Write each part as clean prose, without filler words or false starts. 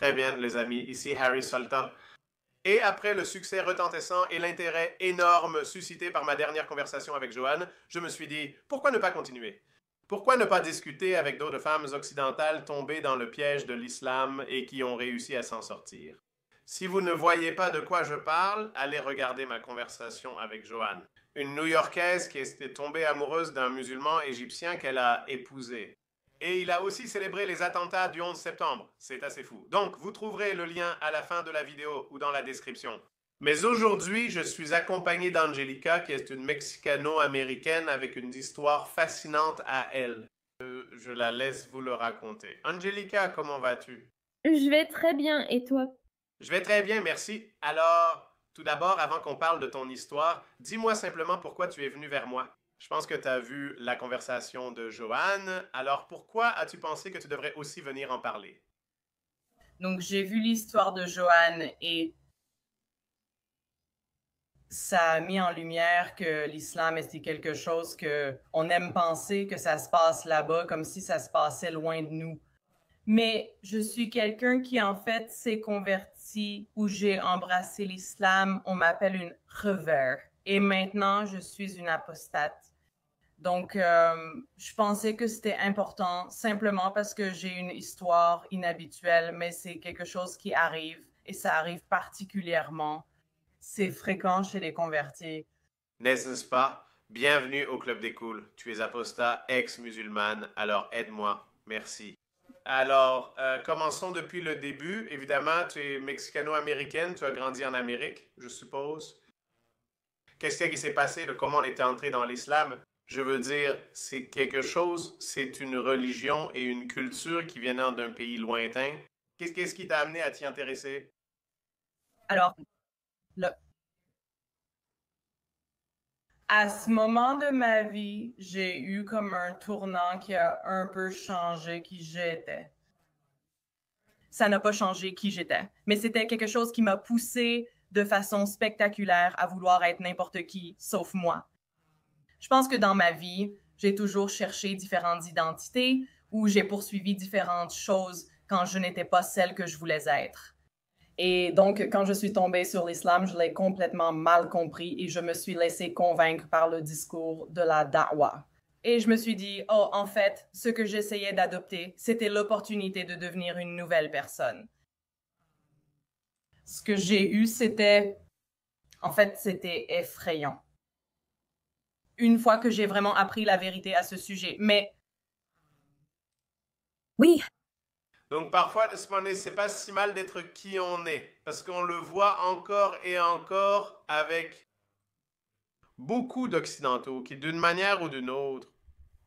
Très bien, les amis. Ici Harry Sultan. Et après le succès retentissant et l'intérêt énorme suscité par ma dernière conversation avec Joanne, je me suis dit, pourquoi ne pas continuer? Pourquoi ne pas discuter avec d'autres femmes occidentales tombées dans le piège de l'islam et qui ont réussi à s'en sortir? Si vous ne voyez pas de quoi je parle, allez regarder ma conversation avec Joanne, une New-Yorkaise qui était tombée amoureuse d'un musulman égyptien qu'elle a épousé. Et il a aussi célébré les attentats du 11 septembre. C'est assez fou. Donc, vous trouverez le lien à la fin de la vidéo ou dans la description. Mais aujourd'hui, je suis accompagné d'Angelica, qui est une Mexicano-américaine avec une histoire fascinante à elle. Je la laisse vous le raconter. Angelica, comment vas-tu? Je vais très bien, et toi? Je vais très bien, merci. Alors, tout d'abord, avant qu'on parle de ton histoire, dis-moi simplement pourquoi tu es venu vers moi. Je pense que tu as vu la conversation de Joanne. Alors, pourquoi as-tu pensé que tu devrais aussi venir en parler? Donc, j'ai vu l'histoire de Joanne et ça a mis en lumière que l'islam était quelque chose que on aime penser que ça se passe là-bas comme si ça se passait loin de nous. Mais je suis quelqu'un qui, en fait, s'est converti ou j'ai embrassé l'islam. On m'appelle une revers. Et maintenant, je suis une apostate. Donc, je pensais que c'était important simplement parce que j'ai une histoire inhabituelle, mais c'est quelque chose qui arrive et ça arrive particulièrement. C'est fréquent chez les convertis. N'est-ce pas? Bienvenue au Club des Cools. Tu es apostat, ex-musulmane, alors aide-moi. Merci. Alors, commençons depuis le début. Évidemment, tu es mexicano-américaine, tu as grandi en Amérique, je suppose. Qu'est-ce qui s'est passé de comment on était entré dans l'islam? Je veux dire, c'est quelque chose, c'est une religion et une culture qui viennent d'un pays lointain. Qu'est-ce qui t'a amené à t'y intéresser? Alors, le- à ce moment de ma vie, j'ai eu comme un tournant qui a un peu changé qui j'étais. Ça n'a pas changé qui j'étais, mais c'était quelque chose qui m'a poussé de façon spectaculaire à vouloir être n'importe qui, sauf moi. Je pense que dans ma vie, j'ai toujours cherché différentes identités ou j'ai poursuivi différentes choses quand je n'étais pas celle que je voulais être. Et donc, quand je suis tombée sur l'islam, je l'ai complètement mal compris et je me suis laissée convaincre par le discours de la da'wah. Et je me suis dit, oh, en fait, ce que j'essayais d'adopter, c'était l'opportunité de devenir une nouvelle personne. Ce que j'ai eu, c'était effrayant. Une fois que j'ai vraiment appris la vérité à ce sujet. Mais oui. Donc parfois, c'est pas si mal d'être qui on est, parce qu'on le voit encore et encore avec beaucoup d'Occidentaux qui, d'une manière ou d'une autre,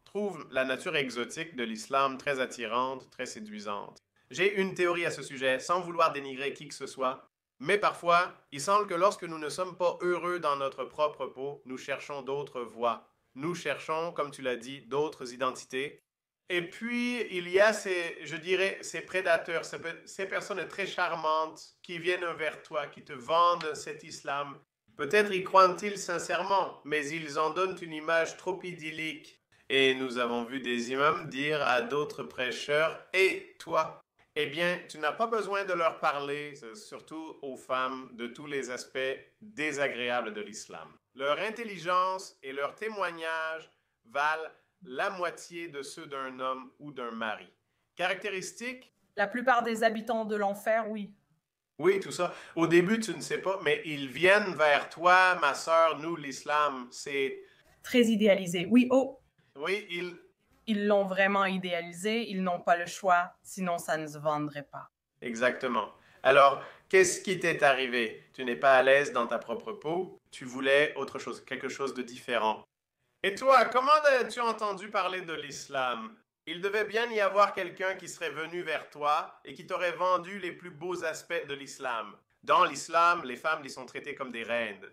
trouvent la nature exotique de l'islam très attirante, très séduisante. J'ai une théorie à ce sujet, sans vouloir dénigrer qui que ce soit, mais parfois, il semble que lorsque nous ne sommes pas heureux dans notre propre peau, nous cherchons d'autres voies. Nous cherchons, comme tu l'as dit, d'autres identités. Et puis, il y a je dirais, ces prédateurs, ces personnes très charmantes qui viennent vers toi, qui te vendent cet islam. Peut-être y croient-ils sincèrement, mais ils en donnent une image trop idyllique. Et nous avons vu des imams dire à d'autres prêcheurs, et toi, eh bien, tu n'as pas besoin de leur parler, surtout aux femmes, de tous les aspects désagréables de l'islam. Leur intelligence et leur témoignage valent la moitié de ceux d'un homme ou d'un mari. Caractéristique? La plupart des habitants de l'enfer, oui. Oui, tout ça. Au début, tu ne sais pas, mais ils viennent vers toi, ma sœur, nous, l'islam, c'est... Très idéalisé. Oui, oh. Oui, Ils l'ont vraiment idéalisé, ils n'ont pas le choix, sinon ça ne se vendrait pas. Exactement. Alors, qu'est-ce qui t'est arrivé? Tu n'es pas à l'aise dans ta propre peau, tu voulais autre chose, quelque chose de différent. Et toi, comment as-tu entendu parler de l'islam? Il devait bien y avoir quelqu'un qui serait venu vers toi et qui t'aurait vendu les plus beaux aspects de l'islam. Dans l'islam, les femmes y sont traitées comme des reines.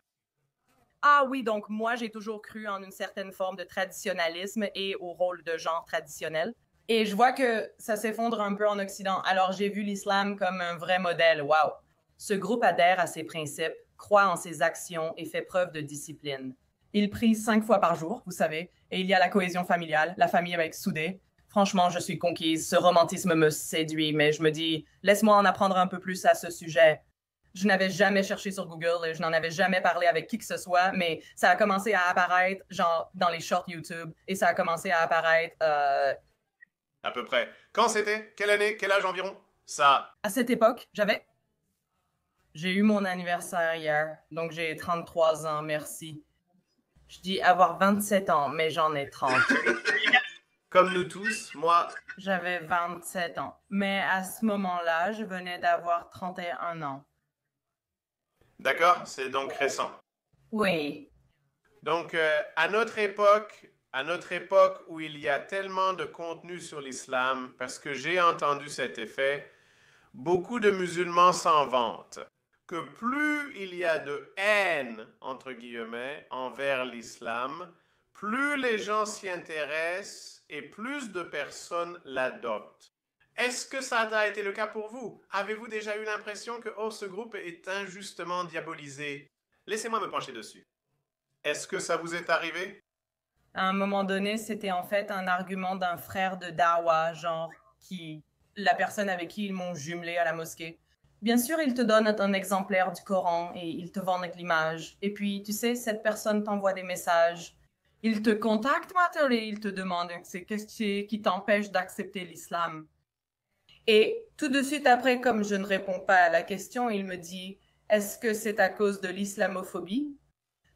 Ah oui, donc moi, j'ai toujours cru en une certaine forme de traditionnalisme et au rôle de genre traditionnel. Et je vois que ça s'effondre un peu en Occident. Alors, j'ai vu l'islam comme un vrai modèle. Wow! Ce groupe adhère à ses principes, croit en ses actions et fait preuve de discipline. Il prie 5 fois par jour, vous savez, et il y a la cohésion familiale, la famille avec soudée. Franchement, je suis conquise. Ce romantisme me séduit, mais je me dis, laisse-moi en apprendre un peu plus à ce sujet. Je n'avais jamais cherché sur Google et je n'en avais jamais parlé avec qui que ce soit, mais ça a commencé à apparaître, genre, dans les shorts YouTube, et ça a commencé à apparaître À peu près. Quand c'était? Quelle année? Quel âge environ? Ça. à cette époque. J'ai eu mon anniversaire hier, donc j'ai 33 ans, merci. Je dis avoir 27 ans, mais j'en ai 30. Comme nous tous, moi. J'avais 27 ans, mais à ce moment-là, je venais d'avoir 31 ans. D'accord? C'est donc récent. Oui. Donc, à notre époque où il y a tellement de contenu sur l'islam, parce que j'ai entendu cet effet, beaucoup de musulmans s'en vantent, que plus il y a de haine, entre guillemets, envers l'islam, plus les gens s'y intéressent et plus de personnes l'adoptent. Est-ce que ça a été le cas pour vous? Avez-vous déjà eu l'impression que oh, ce groupe est injustement diabolisé? Laissez-moi me pencher dessus. Est-ce que ça vous est arrivé? À un moment donné, c'était en fait un argument d'un frère de Dawa, genre, la personne avec qui ils m'ont jumelé à la mosquée. Bien sûr, ils te donnent un exemplaire du Coran et ils te vendent l'image. Et puis, tu sais, cette personne t'envoie des messages. Ils te contactent, Matel, et ils te demandent qu'est-ce qui t'empêche d'accepter l'islam. Et tout de suite après, comme je ne réponds pas à la question, il me dit, est-ce que c'est à cause de l'islamophobie?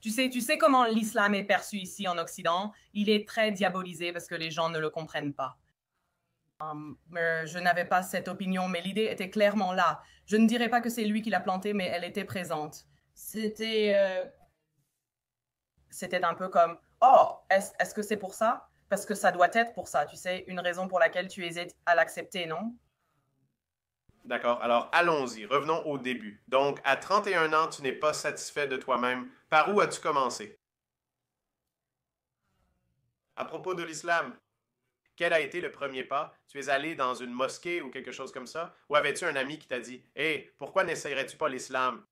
Tu sais comment l'islam est perçu ici en Occident? Il est très diabolisé parce que les gens ne le comprennent pas. Je n'avais pas cette opinion, mais l'idée était clairement là. Je ne dirais pas que c'est lui qui l'a plantée, mais elle était présente. C'était un peu comme, oh, est-ce que c'est pour ça? Parce que ça doit être pour ça, tu sais, une raison pour laquelle tu hésites à l'accepter, non? D'accord, alors allons-y, revenons au début. Donc, à 31 ans, tu n'es pas satisfait de toi-même. Par où as-tu commencé? À propos de l'islam, quel a été le premier pas? Tu es allé dans une mosquée ou quelque chose comme ça? Ou avais-tu un ami qui t'a dit, hé, pourquoi n'essayerais-tu pas l'islam?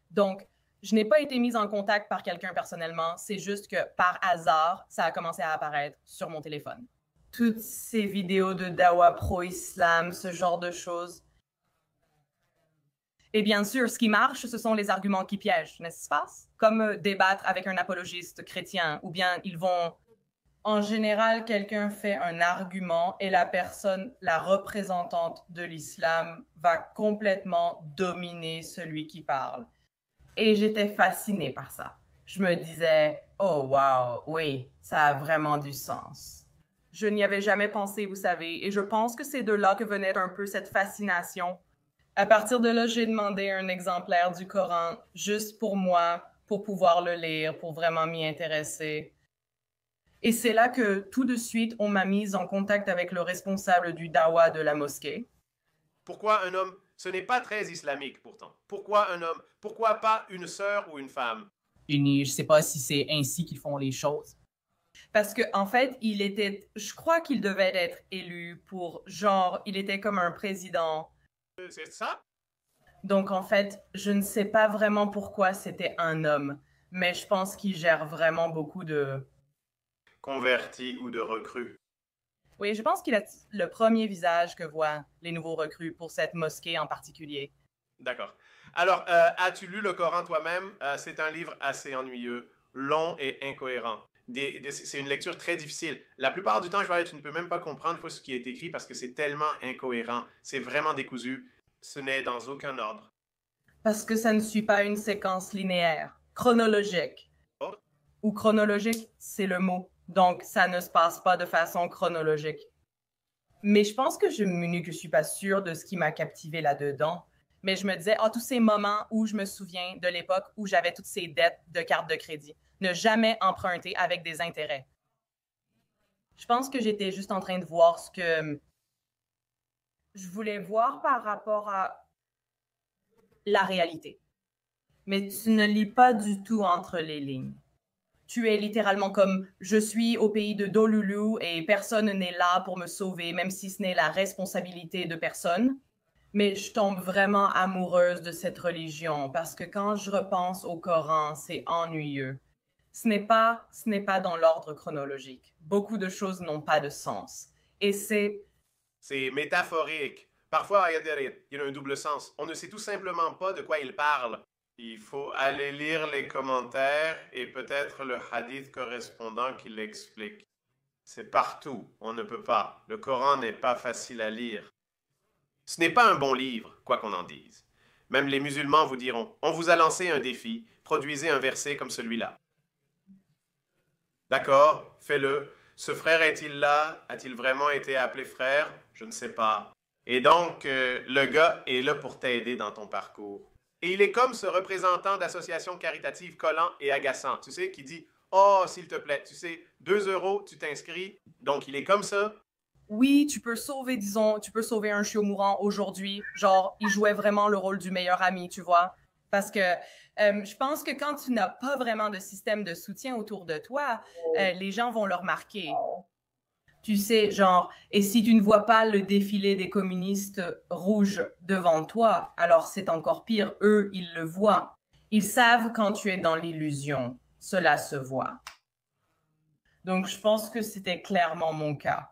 Donc, je n'ai pas été mise en contact par quelqu'un personnellement, c'est juste que par hasard, ça a commencé à apparaître sur mon téléphone. Toutes ces vidéos de dawa pro-islam, ce genre de choses. Et bien sûr, ce qui marche, ce sont les arguments qui piègent, n'est-ce pas? Comme débattre avec un apologiste chrétien, ou bien ils vont... En général, quelqu'un fait un argument et la personne, la représentante de l'islam, va complètement dominer celui qui parle. Et j'étais fascinée par ça. Je me disais, oh wow, oui, ça a vraiment du sens. Je n'y avais jamais pensé, vous savez, et je pense que c'est de là que venait un peu cette fascination. À partir de là, j'ai demandé un exemplaire du Coran, juste pour moi, pour pouvoir le lire, pour vraiment m'y intéresser. Et c'est là que, tout de suite, on m'a mise en contact avec le responsable du dawa de la mosquée. Pourquoi un homme? Ce n'est pas très islamique pourtant. Pourquoi un homme? Pourquoi pas une sœur ou une femme? Je sais pas si c'est ainsi qu'ils font les choses. Parce que en fait, je crois qu'il devait être élu pour, genre, il était comme un président. C'est ça? Donc en fait, je ne sais pas vraiment pourquoi c'était un homme, mais je pense qu'il gère vraiment beaucoup de... Converti ou de recrue. Oui, je pense qu'il a le premier visage que voient les nouveaux recrues pour cette mosquée en particulier. D'accord. Alors, as-tu lu le Coran toi-même? C'est un livre assez ennuyeux, long et incohérent. C'est une lecture très difficile. La plupart du temps, tu ne peux même pas comprendre ce qui est écrit parce que c'est tellement incohérent. C'est vraiment décousu. Ce n'est dans aucun ordre. Parce que ça ne suit pas une séquence linéaire, chronologique. Oh. Ou chronologique, c'est le mot. Donc, ça ne se passe pas de façon chronologique. Mais je pense que je suis pas sûre de ce qui m'a captivé là-dedans. Mais je me disais, tous ces moments où je me souviens de l'époque où j'avais toutes ces dettes de carte de crédit. Ne jamais emprunter avec des intérêts. Je pense que j'étais juste en train de voir ce que je voulais voir par rapport à la réalité. Mais tu ne lis pas du tout entre les lignes. Tu es littéralement comme « je suis au pays de Dolulu et personne n'est là pour me sauver, même si ce n'est la responsabilité de personne. » Mais je tombe vraiment amoureuse de cette religion parce que quand je repense au Coran, c'est ennuyeux. ce n'est pas dans l'ordre chronologique. Beaucoup de choses n'ont pas de sens. Et c'est métaphorique. Parfois, il y a un double sens. On ne sait tout simplement pas de quoi il parle. Il faut aller lire les commentaires et peut-être le hadith correspondant qui l'explique. C'est partout. On ne peut pas. Le Coran n'est pas facile à lire. Ce n'est pas un bon livre, quoi qu'on en dise. Même les musulmans vous diront, on vous a lancé un défi, produisez un verset comme celui-là. D'accord, fais-le. Ce frère est-il là? A-t-il vraiment été appelé frère? Je ne sais pas. Et donc, le gars est là pour t'aider dans ton parcours. Et il est comme ce représentant d'association caritative collant et agaçant, tu sais, qui dit « Oh, s'il te plaît, tu sais, 2 euros, tu t'inscris. » Donc, il est comme ça. Oui, tu peux sauver, disons, tu peux sauver un chiot mourant aujourd'hui. Genre, il jouait vraiment le rôle du meilleur ami, tu vois. Parce que je pense que quand tu n'as pas vraiment de système de soutien autour de toi, les gens vont le remarquer. Tu sais, genre, et si tu ne vois pas le défilé des communistes rouges devant toi, alors c'est encore pire. Eux, ils le voient. Ils savent quand tu es dans l'illusion. Cela se voit. Donc, je pense que c'était clairement mon cas.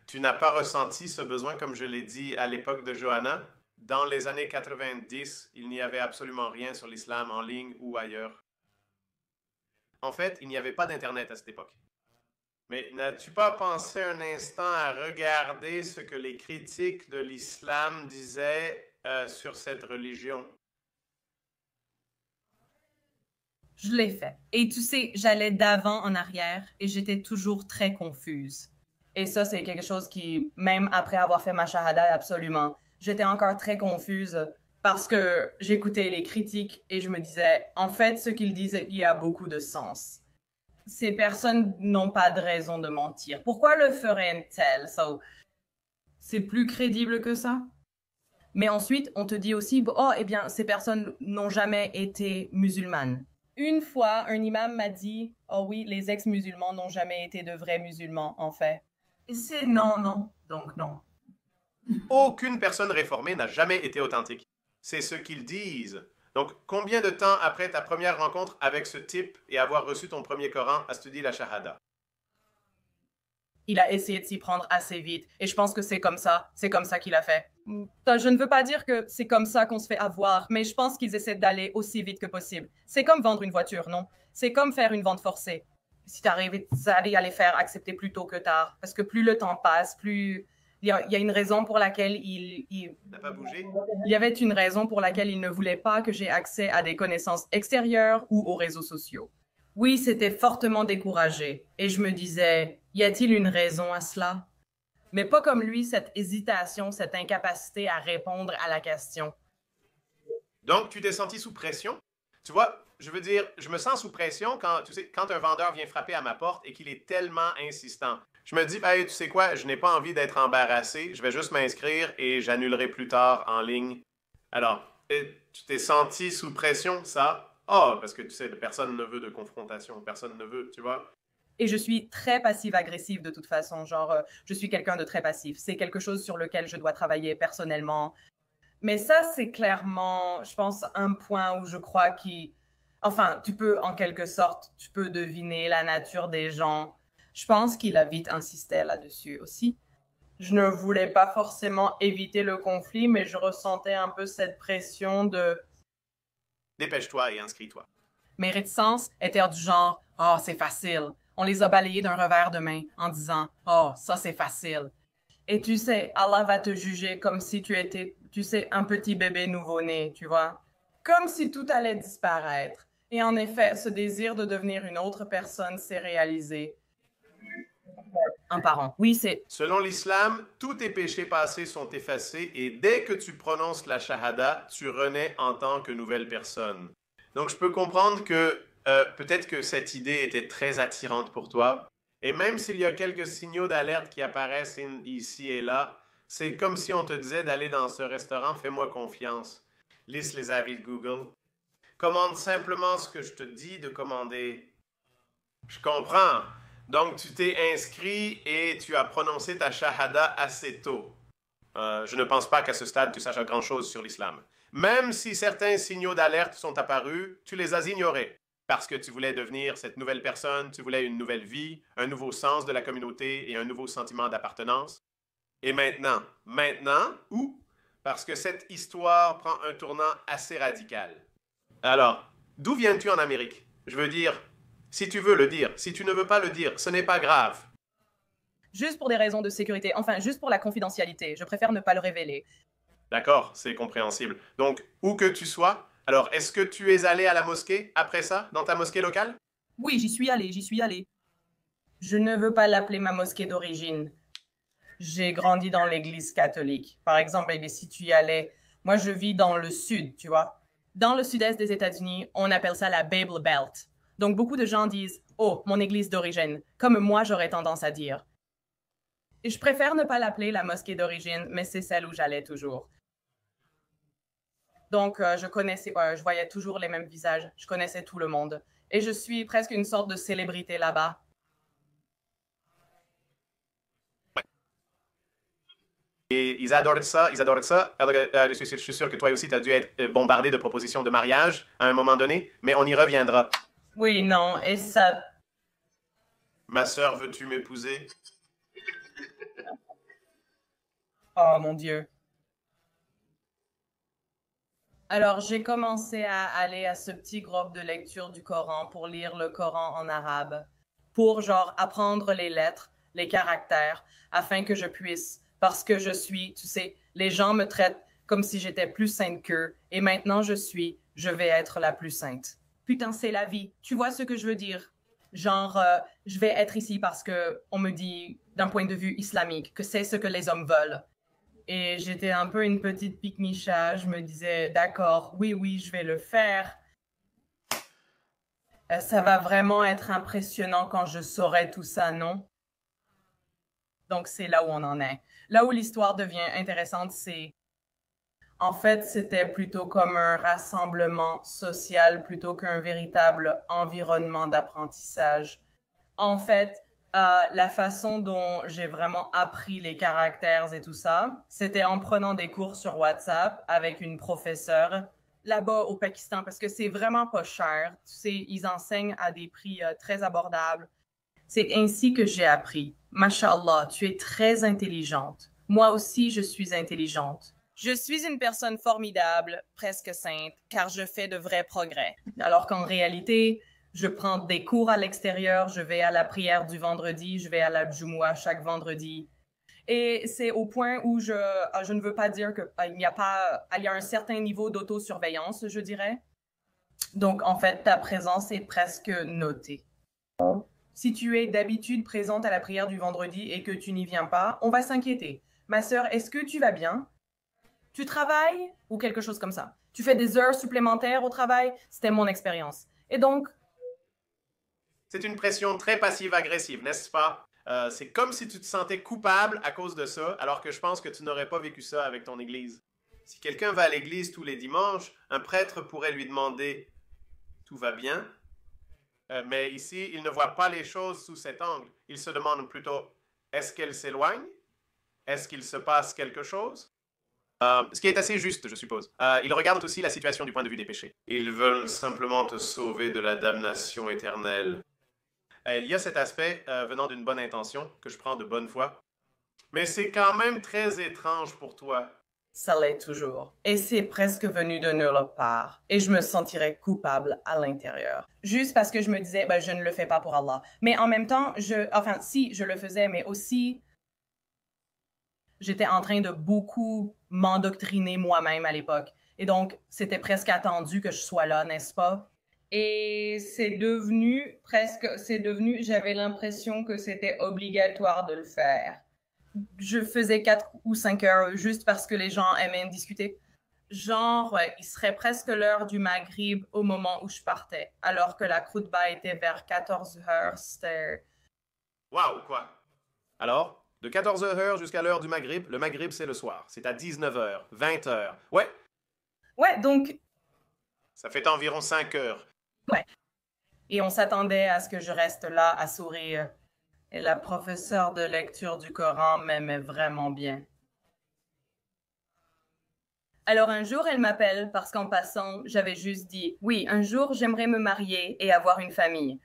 Tu n'as pas ressenti ce besoin, comme je l'ai dit à l'époque de Johanna? Dans les années 90, il n'y avait absolument rien sur l'islam en ligne ou ailleurs. En fait, il n'y avait pas d'Internet à cette époque. Mais n'as-tu pas pensé un instant à regarder ce que les critiques de l'islam disaient sur cette religion? Je l'ai fait. Et tu sais, j'allais d'avant en arrière et j'étais toujours très confuse. Et ça, c'est quelque chose qui, même après avoir fait ma shahada, absolument, j'étais encore très confuse parce que j'écoutais les critiques et je me disais, en fait, ce qu'ils disent, il y a beaucoup de sens. Ces personnes n'ont pas de raison de mentir. Pourquoi le ferait-elle? So, c'est plus crédible que ça. Mais ensuite, on te dit aussi, oh, eh bien, ces personnes n'ont jamais été musulmanes. Une fois, un imam m'a dit, oh oui, les ex-musulmans n'ont jamais été de vrais musulmans, en fait. Et c'est non, non, donc non. Aucune personne réformée n'a jamais été authentique. C'est ce qu'ils disent. Donc, combien de temps après ta première rencontre avec ce type et avoir reçu ton premier Coran as-tu studié la Shahada? Il a essayé de s'y prendre assez vite. Et je pense que c'est comme ça qu'il a fait. Je ne veux pas dire que c'est comme ça qu'on se fait avoir, mais je pense qu'ils essaient d'aller aussi vite que possible. C'est comme vendre une voiture, non? C'est comme faire une vente forcée. Si tu arrives à les faire accepter plus tôt que tard, parce que plus le temps passe, plus... Il y a une raison pour laquelle il n'a pas bougé? Il y avait une raison pour laquelle il ne voulait pas que j'ai accès à des connaissances extérieures ou aux réseaux sociaux. Oui, c'était fortement découragé. Et je me disais, y a-t-il une raison à cela? Mais pas comme lui, cette hésitation, cette incapacité à répondre à la question. Donc, tu t'es senti sous pression? Tu vois, je veux dire, je me sens sous pression quand, tu sais, quand un vendeur vient frapper à ma porte et qu'il est tellement insistant. Je me dis, hey, tu sais quoi, je n'ai pas envie d'être embarrassé, je vais juste m'inscrire et j'annulerai plus tard en ligne. Alors, tu t'es senti sous pression, ça? Ah, parce que tu sais, personne ne veut de confrontation, personne ne veut, tu vois? Et je suis très passive-agressive de toute façon, genre, je suis quelqu'un de très passif. C'est quelque chose sur lequel je dois travailler personnellement. Mais ça, c'est clairement, je pense, un point où je crois qu'il... Enfin, tu peux, en quelque sorte, tu peux deviner la nature des gens. Je pense qu'il a vite insisté là-dessus aussi. Je ne voulais pas forcément éviter le conflit, mais je ressentais un peu cette pression de... Dépêche-toi et inscris-toi. Mes réticences étaient du genre « Oh, c'est facile ». On les a balayées d'un revers de main en disant « Oh, ça c'est facile ». Et tu sais, Allah va te juger comme si tu étais, tu sais, un petit bébé nouveau-né, tu vois. Comme si tout allait disparaître. Et en effet, ce désir de devenir une autre personne s'est réalisé. Un parent. Oui, c'est... Selon l'islam, tous tes péchés passés sont effacés et dès que tu prononces la shahada, tu renais en tant que nouvelle personne. Donc je peux comprendre que peut-être que cette idée était très attirante pour toi. Et même s'il y a quelques signaux d'alerte qui apparaissent ici et là, c'est comme si on te disait d'aller dans ce restaurant, fais-moi confiance. Liste les avis de Google. Commande simplement ce que je te dis de commander. Je comprends. Donc, tu t'es inscrit et tu as prononcé ta shahada assez tôt. Je ne pense pas qu'à ce stade, tu saches grand-chose sur l'islam. Même si certains signaux d'alerte sont apparus, tu les as ignorés. parce que tu voulais devenir cette nouvelle personne, tu voulais une nouvelle vie, un nouveau sens de la communauté et un nouveau sentiment d'appartenance. Et maintenant, où? Parce que cette histoire prend un tournant assez radical. Alors, d'où viens-tu en Amérique? Je veux dire, si tu veux le dire, si tu ne veux pas le dire, ce n'est pas grave. Juste pour des raisons de sécurité, enfin, juste pour la confidentialité. Je préfère ne pas le révéler. D'accord, c'est compréhensible. Donc, où que tu sois, alors est-ce que tu es allé à la mosquée après ça, dans ta mosquée locale? Oui, j'y suis allée, j'y suis allée. Je ne veux pas l'appeler ma mosquée d'origine. J'ai grandi dans l'église catholique. Par exemple, si tu y allais, moi je vis dans le sud, tu vois. Dans le sud-est des États-Unis, on appelle ça la Bible Belt. Donc beaucoup de gens disent « Oh, mon église d'origine », comme moi j'aurais tendance à dire. Et je préfère ne pas l'appeler la mosquée d'origine, mais c'est celle où j'allais toujours. Donc je voyais toujours les mêmes visages, je connaissais tout le monde. Et je suis presque une sorte de célébrité là-bas. Et ils adorent ça, ils adorent ça. Alors, je suis sûr que toi aussi, tu as dû être bombardé de propositions de mariage à un moment donné, mais on y reviendra. Oui, non, et ça... Ma sœur, veux-tu m'épouser? Oh mon Dieu. Alors, j'ai commencé à aller à ce petit groupe de lecture du Coran pour lire le Coran en arabe, pour genre apprendre les lettres, les caractères, afin que je puisse, parce que je suis, tu sais, les gens me traitent comme si j'étais plus sainte qu'eux, et maintenant je vais être la plus sainte. Putain, c'est la vie. Tu vois ce que je veux dire? Genre, je vais être ici parce que on me dit, d'un point de vue islamique, que c'est ce que les hommes veulent. Et j'étais un peu une petite pique-micha. Je me disais, d'accord, oui, je vais le faire. Ça va vraiment être impressionnant quand je saurai tout ça, non? Donc, c'est là où on en est. Là où l'histoire devient intéressante, c'est... En fait, c'était plutôt comme un rassemblement social plutôt qu'un véritable environnement d'apprentissage. En fait, la façon dont j'ai vraiment appris les caractères et tout ça, c'était en prenant des cours sur WhatsApp avec une professeure là-bas au Pakistan parce que c'est vraiment pas cher. Tu sais, ils enseignent à des prix très abordables. C'est ainsi que j'ai appris. Mashallah, tu es très intelligente. Moi aussi, je suis intelligente. Je suis une personne formidable, presque sainte, car je fais de vrais progrès. Alors qu'en réalité, je prends des cours à l'extérieur, je vais à la prière du vendredi, je vais à la Jumu'ah chaque vendredi. Et c'est au point où je ne veux pas dire qu'il y a un certain niveau d'autosurveillance, je dirais. Donc, en fait, ta présence est presque notée. Si tu es d'habitude présente à la prière du vendredi et que tu n'y viens pas, on va s'inquiéter. Ma sœur, est-ce que tu vas bien? Tu travailles ou quelque chose comme ça? Tu fais des heures supplémentaires au travail? C'était mon expérience. Et donc... C'est une pression très passive-agressive, n'est-ce pas? C'est comme si tu te sentais coupable à cause de ça, alors que je pense que tu n'aurais pas vécu ça avec ton église. Si quelqu'un va à l'église tous les dimanches, un prêtre pourrait lui demander « Tout va bien? » Mais ici, il ne voit pas les choses sous cet angle. Il se demande plutôt « Est-ce qu'elle s'éloigne? Est-ce qu'il se passe quelque chose? » Ce qui est assez juste, je suppose. Ils regardent aussi la situation du point de vue des péchés. Ils veulent simplement te sauver de la damnation éternelle. Il y a cet aspect venant d'une bonne intention, que je prends de bonne foi. Mais c'est quand même très étrange pour toi. Ça l'est toujours. Et c'est presque venu de nulle part. Et je me sentirais coupable à l'intérieur. Juste parce que je me disais, je ne le fais pas pour Allah. Mais en même temps, si, je le faisais, mais aussi... J'étais en train de beaucoup m'endoctriner moi-même à l'époque. Et donc, c'était presque attendu que je sois là, n'est-ce pas? Et j'avais l'impression que c'était obligatoire de le faire. Je faisais 4 ou 5 heures juste parce que les gens aimaient discuter. Genre, ouais, il serait presque l'heure du Maghrib au moment où je partais, alors que la khutba était vers 14 heures. C'était... Waouh, quoi? Alors? De 14 heures jusqu'à l'heure du Maghrib, le Maghrib c'est le soir. C'est à 19 heures, 20 heures. Ouais. Ouais, donc... Ça fait environ 5 heures. Ouais. Et on s'attendait à ce que je reste là à sourire. Et la professeure de lecture du Coran m'aimait vraiment bien. Alors un jour, elle m'appelle parce qu'en passant, j'avais juste dit, oui, un jour, j'aimerais me marier et avoir une famille.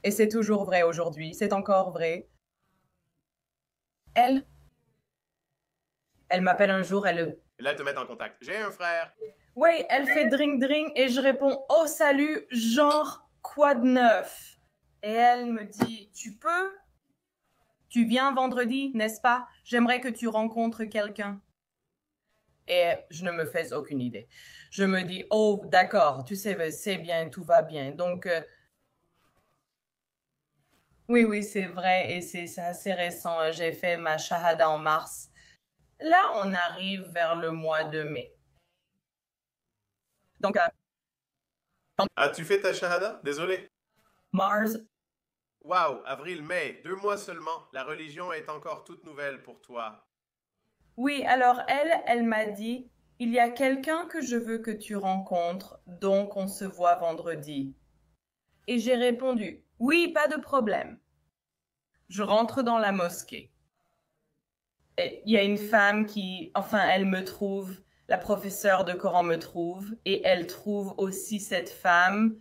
Et c'est toujours vrai aujourd'hui, c'est encore vrai. Elle m'appelle un jour, Et là, te mettent en contact. J'ai un frère. Oui, elle fait dring-dring et je réponds « Oh, salut, genre, quoi de neuf? » Et elle me dit « Tu peux? Tu viens vendredi, n'est-ce pas? J'aimerais que tu rencontres quelqu'un. » Et je ne me fais aucune idée. Je me dis « Oh, d'accord, tu sais, c'est bien, tout va bien. » Donc, oui, c'est vrai et c'est assez récent. J'ai fait ma shahada en mars. Là, on arrive vers le mois de mai. Donc, As-tu fait ta shahada? Désolé. Mars, Waouh, avril, mai, 2 mois seulement. La religion est encore toute nouvelle pour toi. oui, alors elle m'a dit, il y a quelqu'un que je veux que tu rencontres, donc on se voit vendredi. Et j'ai répondu, oui, pas de problème. Je rentre dans la mosquée. Et il y a une femme elle me trouve, la professeure de Coran me trouve, et elle trouve aussi cette femme,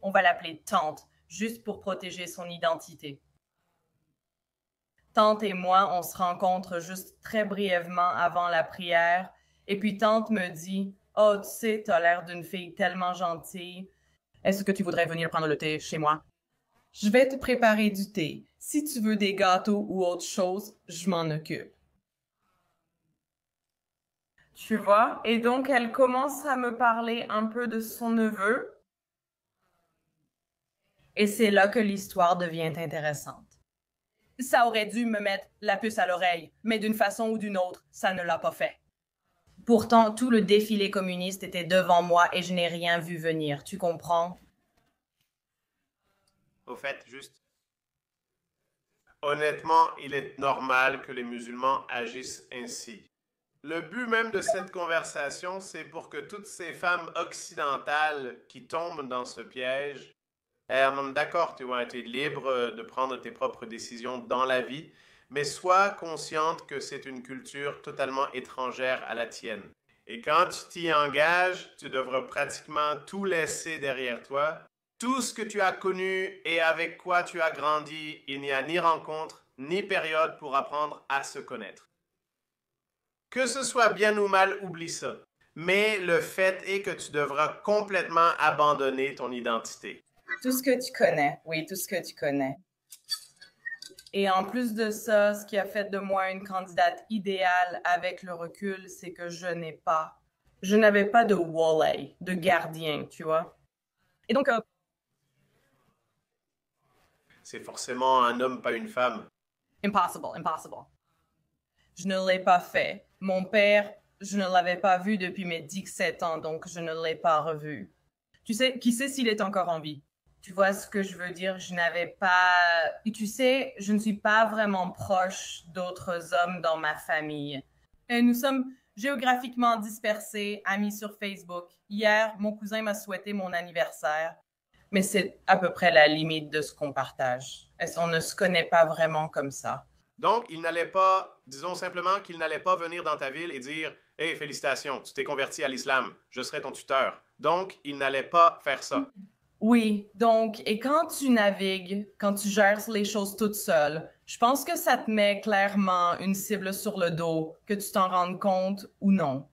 on va l'appeler tante, juste pour protéger son identité. Tante et moi, on se rencontre juste très brièvement avant la prière. Et puis tante me dit, oh, tu sais, t'as l'air d'une fille tellement gentille. Est-ce que tu voudrais venir prendre le thé chez moi? Je vais te préparer du thé. Si tu veux des gâteaux ou autre chose, je m'en occupe. Tu vois? Et donc, elle commence à me parler un peu de son neveu. Et c'est là que l'histoire devient intéressante. Ça aurait dû me mettre la puce à l'oreille, mais d'une façon ou d'une autre, ça ne l'a pas fait. Pourtant, tout le défilé communiste était devant moi et je n'ai rien vu venir, tu comprends? Au fait, juste. Honnêtement, il est normal que les musulmans agissent ainsi. Le but même de cette conversation, c'est pour que toutes ces femmes occidentales qui tombent dans ce piège, d'accord, tu as été libre de prendre tes propres décisions dans la vie, mais sois consciente que c'est une culture totalement étrangère à la tienne. Et quand tu t'y engages, tu devras pratiquement tout laisser derrière toi. Tout ce que tu as connu et avec quoi tu as grandi, il n'y a ni rencontre, ni période pour apprendre à se connaître. Que ce soit bien ou mal, oublie ça. Mais le fait est que tu devras complètement abandonner ton identité. Tout ce que tu connais, oui, tout ce que tu connais. Et en plus de ça, ce qui a fait de moi une candidate idéale avec le recul, c'est que je n'avais pas de walley, de gardien, tu vois. Et donc, C'est forcément un homme, pas une femme. impossible. Je ne l'ai pas fait. Mon père, je ne l'avais pas vu depuis mes 17 ans, donc je ne l'ai pas revu. Tu sais, qui sait s'il est encore en vie? Tu vois ce que je veux dire? Je n'avais pas... Tu sais, je ne suis pas vraiment proche d'autres hommes dans ma famille. Et nous sommes géographiquement dispersés, amis sur Facebook. Hier, mon cousin m'a souhaité mon anniversaire. Mais c'est à peu près la limite de ce qu'on partage. On ne se connaît pas vraiment comme ça. Donc, il n'allait pas, disons simplement qu'il n'allait pas venir dans ta ville et dire « Hey, félicitations, tu t'es converti à l'islam, je serai ton tuteur. » Donc, il n'allait pas faire ça. Oui, donc, et quand tu navigues, quand tu gères les choses toute seule, je pense que ça te met clairement une cible sur le dos, que tu t'en rendes compte ou non.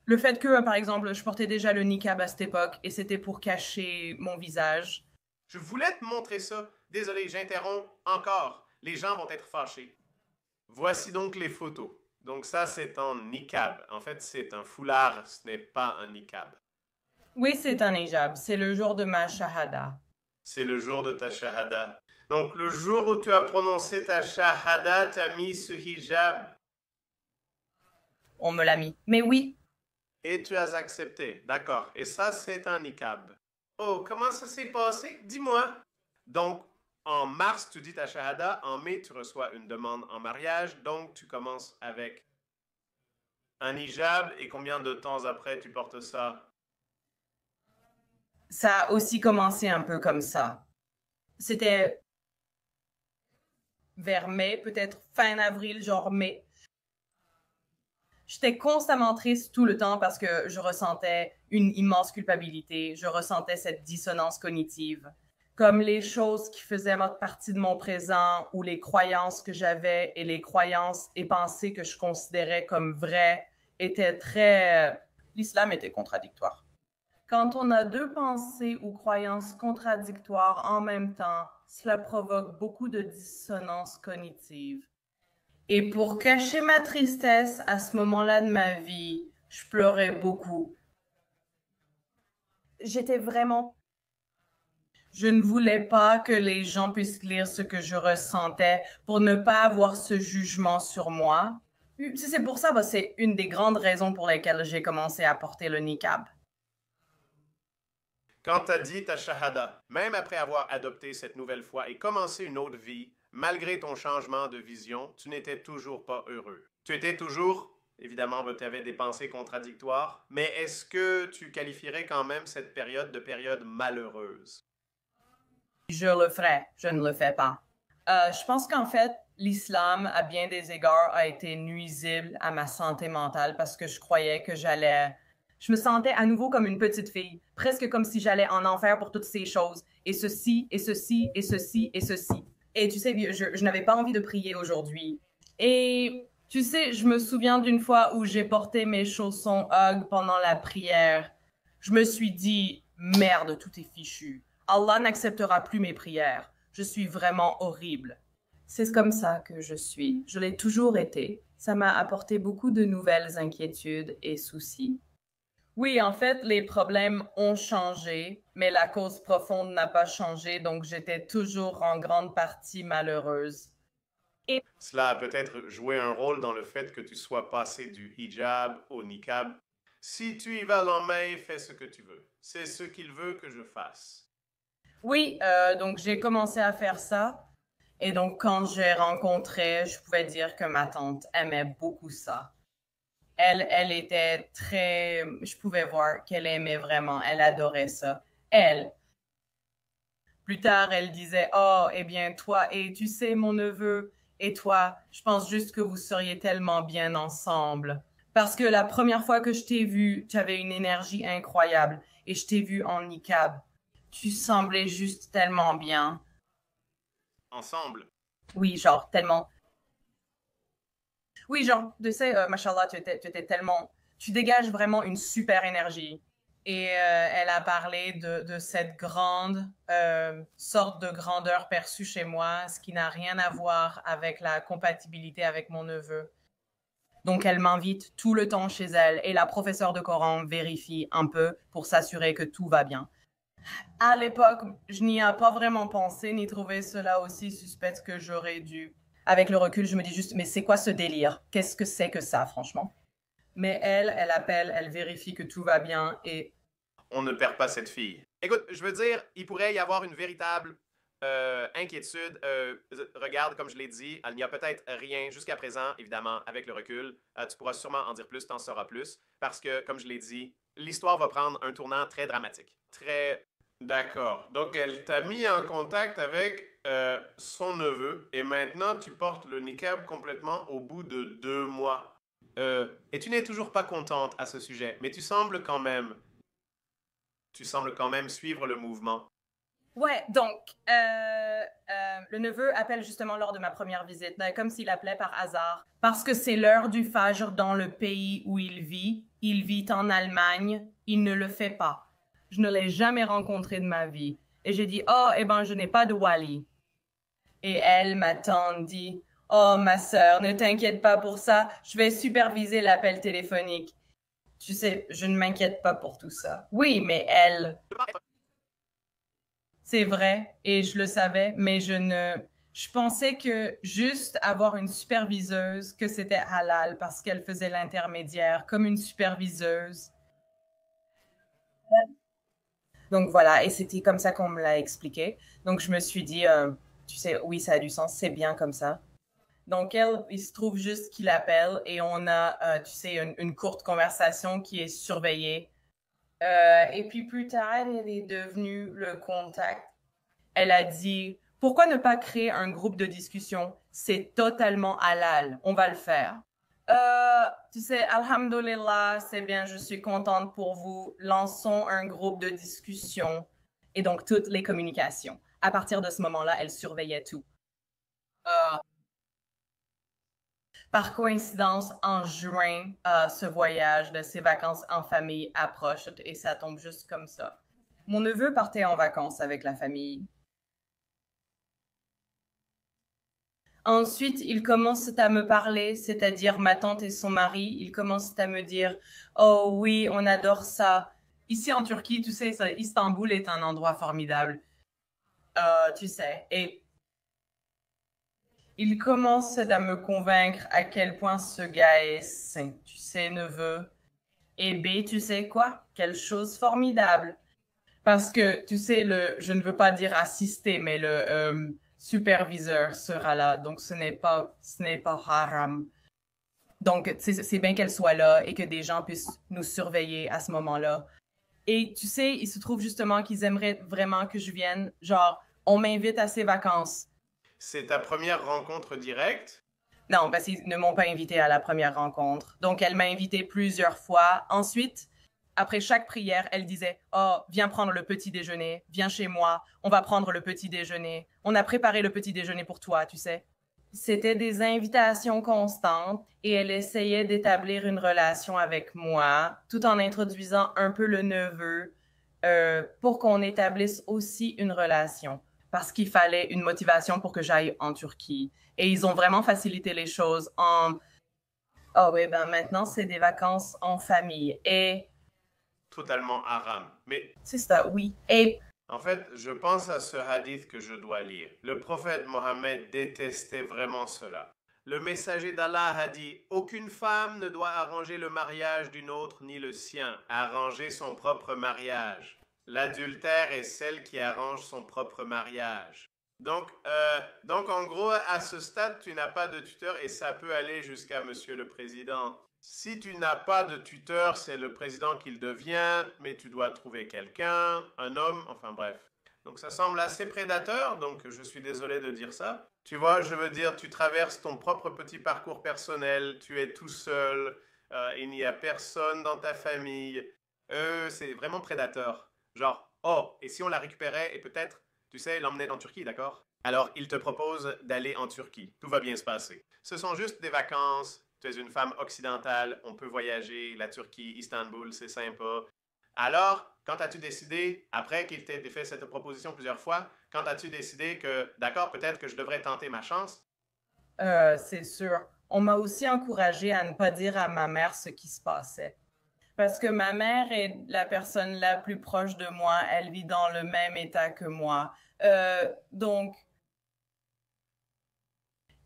Le fait que, par exemple, je portais déjà le niqab à cette époque et c'était pour cacher mon visage. Je voulais te montrer ça. Désolé, j'interromps encore. Les gens vont être fâchés. Voici donc les photos. Donc ça, c'est en niqab. En fait, c'est un foulard, ce n'est pas un niqab. Oui, c'est un hijab. C'est le jour de ma shahada. C'est le jour de ta shahada. Donc, le jour où tu as prononcé ta shahada, tu as mis ce hijab. On me l'a mis. Mais oui. Et tu as accepté. D'accord. Et ça, c'est un niqab. Oh, comment ça s'est passé? Dis-moi. Donc, en mars, tu dis ta shahada. En mai, tu reçois une demande en mariage. Donc, tu commences avec un hijab. Et combien de temps après, tu portes ça? Ça a aussi commencé un peu comme ça. C'était vers mai, peut-être fin avril, genre mai. J'étais constamment triste tout le temps parce que je ressentais une immense culpabilité, je ressentais cette dissonance cognitive. Comme les choses qui faisaient partie de mon présent ou les croyances que j'avais et les croyances et pensées que je considérais comme vraies étaient très... L'islam était contradictoire. Quand on a deux pensées ou croyances contradictoires en même temps, cela provoque beaucoup de dissonance cognitive. Et pour cacher ma tristesse à ce moment-là de ma vie, je pleurais beaucoup. J'étais vraiment... Je ne voulais pas que les gens puissent lire ce que je ressentais pour ne pas avoir ce jugement sur moi. C'est pour ça, c'est une des grandes raisons pour lesquelles j'ai commencé à porter le niqab. Quand tu as dit ta shahada, même après avoir adopté cette nouvelle foi et commencé une autre vie, malgré ton changement de vision, tu n'étais toujours pas heureux. Tu étais toujours, évidemment, tu avais des pensées contradictoires, mais est-ce que tu qualifierais quand même cette période de période malheureuse? Je le ferai, je ne le fais pas. Je pense qu'en fait, l'islam, à bien des égards, a été nuisible à ma santé mentale parce que je croyais que j'allais... Je me sentais à nouveau comme une petite fille, presque comme si j'allais en enfer pour toutes ces choses, et ceci, et ceci, et ceci, et ceci. Et tu sais, je n'avais pas envie de prier aujourd'hui. Et tu sais, je me souviens d'une fois où j'ai porté mes chaussons Ugg pendant la prière. Je me suis dit, merde, tout est fichu. Allah n'acceptera plus mes prières. Je suis vraiment horrible. C'est comme ça que je suis. Je l'ai toujours été. Ça m'a apporté beaucoup de nouvelles inquiétudes et soucis. Oui, en fait, les problèmes ont changé, mais la cause profonde n'a pas changé, donc j'étais toujours en grande partie malheureuse. Et Cela a peut-être joué un rôle dans le fait que tu sois passé du hijab au niqab. Si tu y vas en mai, fais ce que tu veux. C'est ce qu'il veut que je fasse. oui, donc j'ai commencé à faire ça. Et donc, quand j'ai rencontré, je pouvais dire que ma tante aimait beaucoup ça. Elle était très... Je pouvais voir qu'elle aimait vraiment. Elle adorait ça. Elle. Plus tard, elle disait, oh, eh bien, toi, et tu sais, mon neveu, et toi, je pense juste que vous seriez tellement bien ensemble. Parce que la première fois que je t'ai vu, tu avais une énergie incroyable. Et je t'ai vu en niqab. Tu semblais juste tellement bien. Ensemble. Oui, genre, tellement... Oui, genre, tu sais, machallah, tu étais tellement... Tu dégages vraiment une super énergie. Et elle a parlé de cette grande sorte de grandeur perçue chez moi, ce qui n'a rien à voir avec la compatibilité avec mon neveu. Donc, elle m'invite tout le temps chez elle et la professeure de Coran vérifie un peu pour s'assurer que tout va bien. À l'époque, je n'y ai pas vraiment pensé ni trouvé cela aussi suspect que j'aurais dû. Avec le recul, je me dis juste, mais c'est quoi ce délire? Qu'est-ce que c'est que ça, franchement? Mais elle appelle, elle vérifie que tout va bien et... On ne perd pas cette fille. Écoute, je veux dire, il pourrait y avoir une véritable inquiétude. Regarde, comme je l'ai dit, il n'y a peut-être rien jusqu'à présent, évidemment, avec le recul. Tu pourras sûrement en dire plus, t'en sauras plus. Parce que, comme je l'ai dit, l'histoire va prendre un tournant très dramatique. Très... D'accord. Donc, elle t'a mis en contact avec son neveu et maintenant, tu portes le niqab complètement au bout de 2 mois. Et tu n'es toujours pas contente à ce sujet, mais tu sembles quand même suivre le mouvement. Ouais, donc, le neveu appelle justement lors de ma première visite, comme s'il appelait par hasard, parce que c'est l'heure du Fajr dans le pays où il vit. Il vit en Allemagne, il ne le fait pas. Je ne l'ai jamais rencontré de ma vie. Et j'ai dit, oh, eh ben, je n'ai pas de wali. Et elle, ma tante, dit, oh, ma sœur, ne t'inquiète pas pour ça, je vais superviser l'appel téléphonique. Tu sais, je ne m'inquiète pas pour tout ça. Oui, mais elle... C'est vrai, et je le savais, mais je pensais que juste avoir une superviseuse, que c'était halal parce qu'elle faisait l'intermédiaire comme une superviseuse. Donc voilà, et c'était comme ça qu'on me l'a expliqué. Donc je me suis dit, tu sais, oui, ça a du sens, c'est bien comme ça. Donc elle, il se trouve juste qu'il appelle et on a, tu sais, une courte conversation qui est surveillée. Et puis plus tard, elle est devenue le contact. Elle a dit, pourquoi ne pas créer un groupe de discussion? C'est totalement halal, on va le faire. Tu sais, Alhamdulillah, c'est bien, je suis contente pour vous. Lançons un groupe de discussion et donc toutes les communications. À partir de ce moment-là, elle surveillait tout. Par coïncidence, en juin, ce voyage de ses vacances en famille approche et ça tombe juste comme ça. Mon neveu partait en vacances avec la famille. Ensuite, il commence à me parler, c'est-à-dire ma tante et son mari, ils commencent à me dire « Oh oui, on adore ça. » Ici en Turquie, tu sais, Istanbul est un endroit formidable. Tu sais, et il commence à me convaincre à quel point ce gars est sain. Tu sais, neveu. Et B, tu sais quoi? Quelle chose formidable. Parce que, tu sais, je ne veux pas dire assister, mais le superviseur sera là. Donc, ce n'est pas haram. Donc, c'est bien qu'elle soit là et que des gens puissent nous surveiller à ce moment-là. Et tu sais, il se trouve justement qu'ils aimeraient vraiment que je vienne. Genre, on m'invite à ses vacances. C'est ta première rencontre directe? Non, parce qu'ils ne m'ont pas invité à la première rencontre. Donc, elle m'a invité plusieurs fois. Ensuite, après chaque prière, elle disait « Oh, viens prendre le petit déjeuner. Viens chez moi. On va prendre le petit déjeuner. On a préparé le petit déjeuner pour toi, tu sais. » C'était des invitations constantes et elle essayait d'établir une relation avec moi tout en introduisant un peu le neveu pour qu'on établisse aussi une relation parce qu'il fallait une motivation pour que j'aille en Turquie. Et ils ont vraiment facilité les choses en « Oh oui, ben maintenant, c'est des vacances en famille. » Et Totalement haram. Mais c'est ça, oui. Et en fait, je pense à ce hadith que je dois lire. Le prophète Mohammed détestait vraiment cela. Le messager d'Allah a dit « Aucune femme ne doit arranger le mariage d'une autre ni le sien, arranger son propre mariage. L'adultère est celle qui arrange son propre mariage. » Donc, en gros, à ce stade, tu n'as pas de tuteur et ça peut aller jusqu'à Monsieur le Président. Si tu n'as pas de tuteur, c'est le président qui le devient, mais tu dois trouver quelqu'un, un homme, enfin bref. Donc ça semble assez prédateur, donc je suis désolé de dire ça. Tu vois, je veux dire, tu traverses ton propre petit parcours personnel, tu es tout seul, il n'y a personne dans ta famille. C'est vraiment prédateur. Genre, oh, et si on la récupérait et peut-être, tu sais, l'emmenait en Turquie, d'accord? Alors, il te propose d'aller en Turquie. Tout va bien se passer. Ce sont juste des vacances. Tu es une femme occidentale, on peut voyager, la Turquie, Istanbul, c'est sympa. Alors, quand as-tu décidé, après qu'il t'ait fait cette proposition plusieurs fois, quand as-tu décidé que, d'accord, peut-être que je devrais tenter ma chance? c'est sûr. On m'a aussi encouragée à ne pas dire à ma mère ce qui se passait. Parce que ma mère est la personne la plus proche de moi. Elle vit dans le même état que moi. Donc,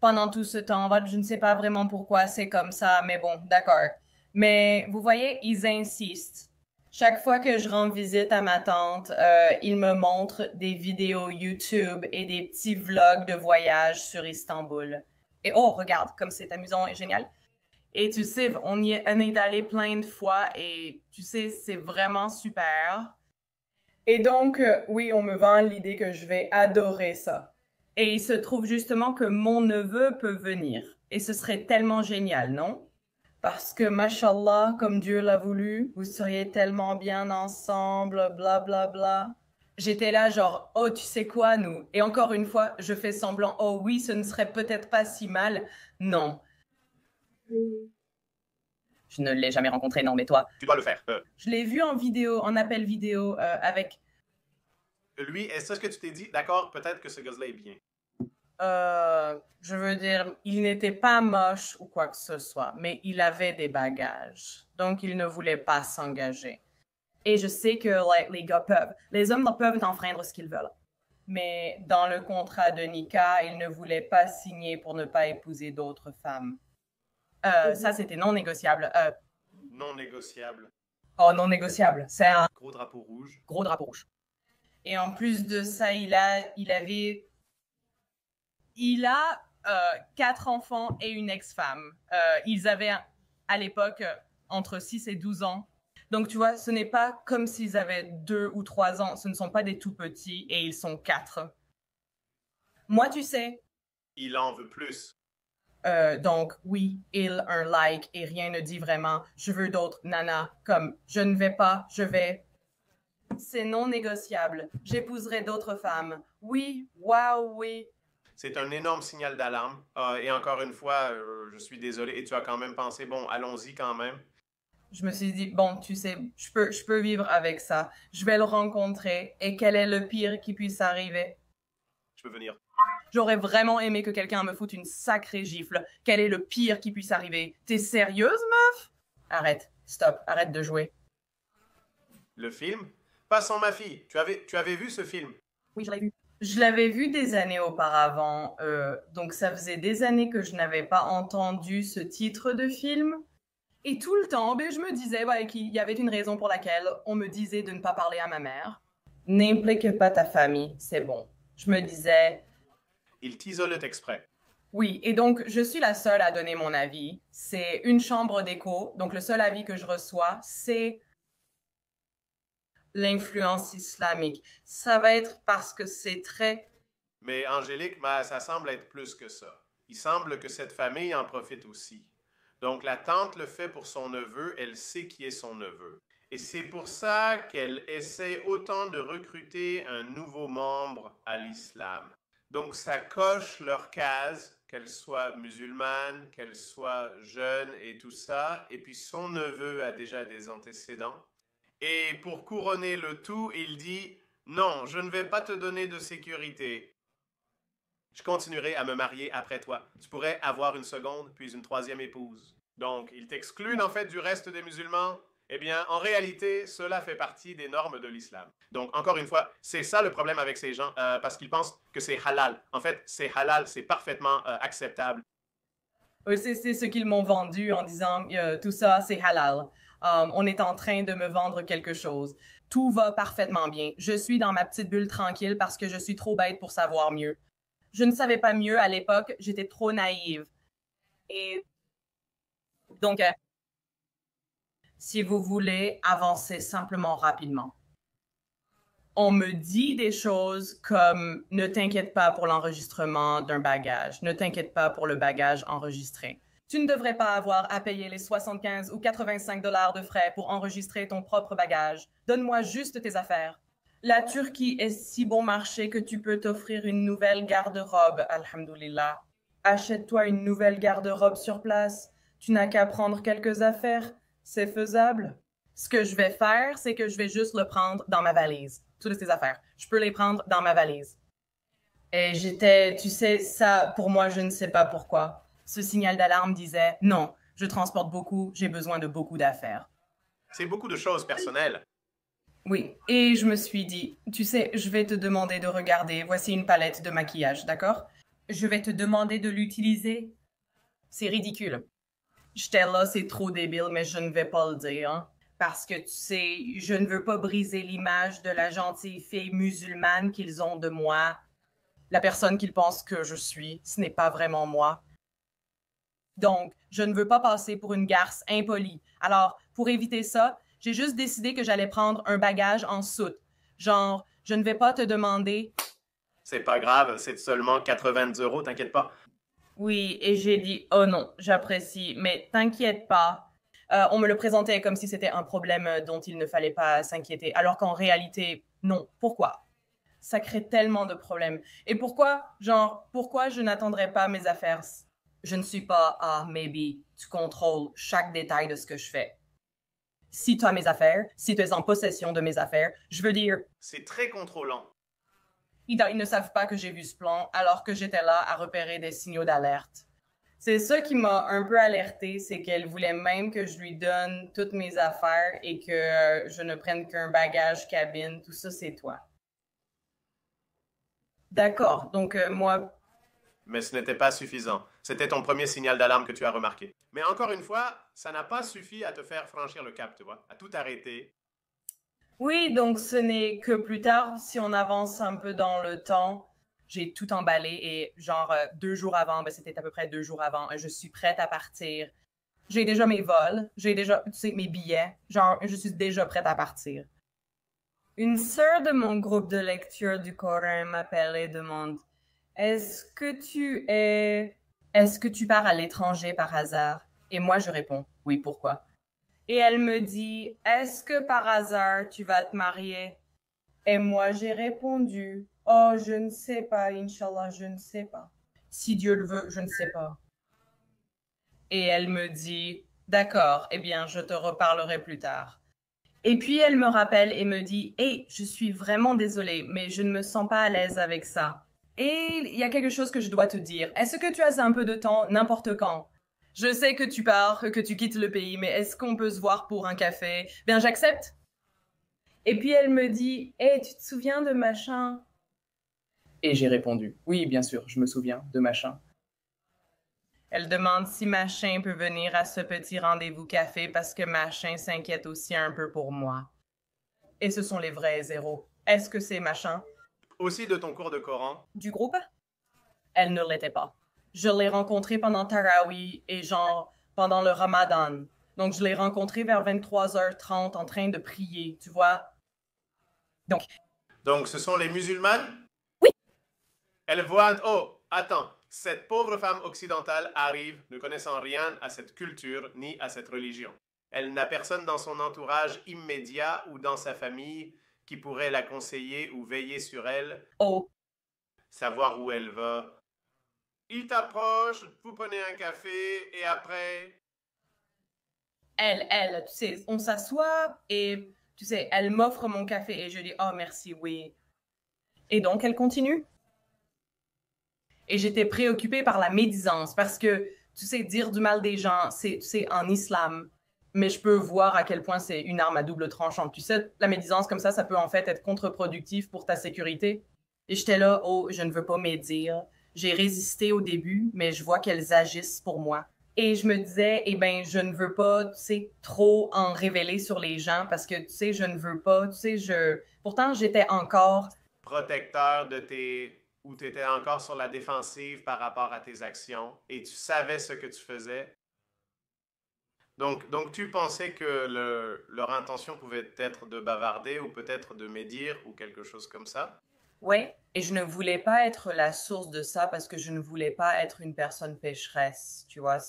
pendant tout ce temps, je ne sais pas vraiment pourquoi c'est comme ça, mais bon, d'accord. Mais vous voyez, ils insistent. Chaque fois que je rends visite à ma tante, ils me montrent des vidéos YouTube et des petits vlogs de voyage sur Istanbul. Et oh, regarde, comme c'est amusant et génial. Et tu sais, on est allé plein de fois et tu sais, c'est vraiment super. Et donc, oui, on me vend l'idée que je vais adorer ça. Et il se trouve justement que mon neveu peut venir. Et ce serait tellement génial, non? Parce que, mashallah, comme Dieu l'a voulu, vous seriez tellement bien ensemble, bla bla bla. J'étais là genre, oh, tu sais quoi, nous? Et encore une fois, je fais semblant, oh oui, ce ne serait peut-être pas si mal. Non. Je ne l'ai jamais rencontré, non, mais toi? Tu dois le faire. Je l'ai vu en vidéo, en appel vidéo, avec Lui, est-ce que tu t'es dit, d'accord, peut-être que ce gars-là est bien? je veux dire, il n'était pas moche ou quoi que ce soit, mais il avait des bagages. Donc, il ne voulait pas s'engager. Et je sais que les gars peuvent, les hommes peuvent enfreindre ce qu'ils veulent. Mais dans le contrat de Nika, il ne voulait pas signer pour ne pas épouser d'autres femmes. Ça, c'était non négociable. Non négociable. Oh, non négociable. C'est un Gros drapeau rouge. gros drapeau rouge. Et en plus de ça, il a 4 enfants et une ex-femme. Ils avaient à l'époque entre 6 et 12 ans. Donc, tu vois, ce n'est pas comme s'ils avaient 2 ou 3 ans. Ce ne sont pas des tout petits et ils sont 4. Moi, tu sais, Il en veut plus. Donc, oui, un like et rien ne dit vraiment. Je veux d'autres nanas. Comme, je ne vais pas, je vais. C'est non négociable. J'épouserai d'autres femmes. Oui, waouh, oui. C'est un énorme signal d'alarme. Et encore une fois, je suis désolé. Et tu as quand même pensé, bon, allons-y quand même. Je me suis dit, bon, tu sais, je peux vivre avec ça. Je vais le rencontrer. Et quel est le pire qui puisse arriver? Je peux venir. J'aurais vraiment aimé que quelqu'un me foute une sacrée gifle. Quel est le pire qui puisse arriver? T'es sérieuse, meuf? Arrête, stop, arrête de jouer. Le film? Passons, ma fille. Tu avais vu ce film? Oui, je l'avais vu. Je l'avais vu des années auparavant, donc ça faisait des années que je n'avais pas entendu ce titre de film. Et tout le temps, ben, je me disais qu'il y avait une raison pour laquelle on me disait de ne pas parler à ma mère. N'implique pas ta famille, c'est bon. Je me disais... Il t'isole exprès. Oui, et donc je suis la seule à donner mon avis. C'est une chambre d'écho, donc le seul avis que je reçois, c'est l'influence islamique. Ça va être parce que c'est très... Mais Angélique, ça semble être plus que ça. Il semble que cette famille en profite aussi. Donc la tante le fait pour son neveu, elle sait qui est son neveu. Et c'est pour ça qu'elle essaie autant de recruter un nouveau membre à l'islam. Donc ça coche leur case, qu'elle soit musulmane, qu'elle soit jeune et tout ça. Et puis son neveu a déjà des antécédents. Et pour couronner le tout, il dit « Non, je ne vais pas te donner de sécurité. Je continuerai à me marier après toi. Tu pourrais avoir une seconde, puis une troisième épouse. » Donc, il t'exclut en fait du reste des musulmans. Eh bien, en réalité, cela fait partie des normes de l'islam. Donc, encore une fois, c'est ça le problème avec ces gens, parce qu'ils pensent que c'est halal. En fait, c'est halal, c'est parfaitement acceptable. Oui, c'est ce qu'ils m'ont vendu en disant tout ça, c'est halal. On est en train de me vendre quelque chose. Tout va parfaitement bien. Je suis dans ma petite bulle tranquille parce que je suis trop bête pour savoir mieux. Je ne savais pas mieux à l'époque, j'étais trop naïve. Et donc, si vous voulez avancer simplement rapidement, on me dit des choses comme « Ne t'inquiète pas pour l'enregistrement d'un bagage. Ne t'inquiète pas pour le bagage enregistré. Tu ne devrais pas avoir à payer les 75 ou 85 $ de frais pour enregistrer ton propre bagage. Donne-moi juste tes affaires. La Turquie est si bon marché que tu peux t'offrir une nouvelle garde-robe, alhamdoulilah. Achète-toi une nouvelle garde-robe sur place. Tu n'as qu'à prendre quelques affaires. C'est faisable. Ce que je vais faire, c'est que je vais juste le prendre dans ma valise. Toutes ces affaires. Je peux les prendre dans ma valise. Et j'étais, tu sais, ça, pour moi, je ne sais pas pourquoi. Ce signal d'alarme disait « Non, je transporte beaucoup, j'ai besoin de beaucoup d'affaires. » C'est beaucoup de choses personnelles. Oui, et je me suis dit « Tu sais, je vais te demander de regarder, voici une palette de maquillage, d'accord? Je vais te demander de l'utiliser. » C'est ridicule. J'étais là, c'est trop débile, mais je ne vais pas le dire. Hein? Parce que, tu sais, je ne veux pas briser l'image de la gentille fille musulmane qu'ils ont de moi. La personne qu'ils pensent que je suis, ce n'est pas vraiment moi. Donc, je ne veux pas passer pour une garce impolie. Alors, pour éviter ça, j'ai juste décidé que j'allais prendre un bagage en soute. Genre, je ne vais pas te demander... C'est pas grave, c'est seulement 90 €, t'inquiète pas. Oui, et j'ai dit, oh non, j'apprécie, mais t'inquiète pas. On me le présentait comme si c'était un problème dont il ne fallait pas s'inquiéter, alors qu'en réalité, non. Pourquoi? Ça crée tellement de problèmes. Et pourquoi je n'attendrai pas mes affaires? Je ne suis pas, maybe, tu contrôles chaque détail de ce que je fais. Si tu as mes affaires, si tu es en possession de mes affaires, je veux dire... C'est très contrôlant. Ils ne savent pas que j'ai vu ce plan alors que j'étais là à repérer des signaux d'alerte. C'est ça qui m'a un peu alertée, c'est qu'elle voulait même que je lui donne toutes mes affaires et que je ne prenne qu'un bagage cabine. Tout ça, c'est toi. D'accord, donc moi... Mais ce n'était pas suffisant. C'était ton premier signal d'alarme que tu as remarqué. Mais encore une fois, ça n'a pas suffi à te faire franchir le cap, tu vois, à tout arrêter. Oui, donc ce n'est que plus tard, si on avance un peu dans le temps, j'ai tout emballé et genre 2 jours avant, c'était à peu près 2 jours avant, je suis prête à partir. J'ai déjà mes vols, j'ai déjà, tu sais, mes billets, genre je suis déjà prête à partir. Une sœur de mon groupe de lecture du Coran m'appelle et demande « Est-ce que tu es est-ce que tu pars à l'étranger par hasard? Et moi, je réponds, oui, pourquoi? Et elle me dit, est-ce que par hasard, tu vas te marier? Et moi, j'ai répondu, oh, je ne sais pas, Inch'Allah, je ne sais pas. Si Dieu le veut, je ne sais pas. Et elle me dit, d'accord, eh bien, je te reparlerai plus tard. Et puis, elle me rappelle et me dit, hey, je suis vraiment désolée, mais je ne me sens pas à l'aise avec ça. Et il y a quelque chose que je dois te dire. Est-ce que tu as un peu de temps, n'importe quand? Je sais que tu pars, que tu quittes le pays, mais est-ce qu'on peut se voir pour un café? Bien, j'accepte. Et puis, elle me dit, hey, tu te souviens de machin? Et j'ai répondu, oui, bien sûr, je me souviens de machin. Elle demande si Machin peut venir à ce petit rendez-vous café parce que Machin s'inquiète aussi un peu pour moi. Et ce sont les vrais zéros. Est-ce que c'est Machin? Aussi de ton cours de Coran. Du groupe? Elle ne l'était pas. Je l'ai rencontrée pendant Tarawih et genre pendant le Ramadan. Donc je l'ai rencontrée vers 23h30 en train de prier, tu vois. Donc, ce sont les musulmanes? Oui. Elles voient... Oh, attends. Cette pauvre femme occidentale arrive, ne connaissant rien à cette culture ni à cette religion. Elle n'a personne dans son entourage immédiat ou dans sa famille qui pourrait la conseiller ou veiller sur elle, Oh, savoir où elle va. Il t'approche, vous prenez un café et après... tu sais, on s'assoit et, tu sais, elle m'offre mon café et je dis, oh merci, oui. Et donc, elle continue. Et j'étais préoccupée par la médisance parce que, tu sais, dire du mal des gens, c'est, tu sais, en islam. Mais je peux voir à quel point c'est une arme à double tranchant. Tu sais, la médisance comme ça peut en fait être contre-productif pour ta sécurité. Et j'étais là, oh, je ne veux pas médire. J'ai résisté au début, mais je vois qu'elles agissent pour moi. Et je me disais, eh ben, je ne veux pas, tu sais, trop en révéler sur les gens parce que, tu sais, je ne veux pas, tu sais, Pourtant, j'étais encore... protecteur de tes... ou tu étais encore sur la défensive par rapport à tes actions et tu savais ce que tu faisais. Donc tu pensais que leur intention pouvait être de bavarder ou peut-être de médire ou quelque chose comme ça? Ouais, et je ne voulais pas être la source de ça parce que je ne voulais pas être une personne pécheresse, tu vois.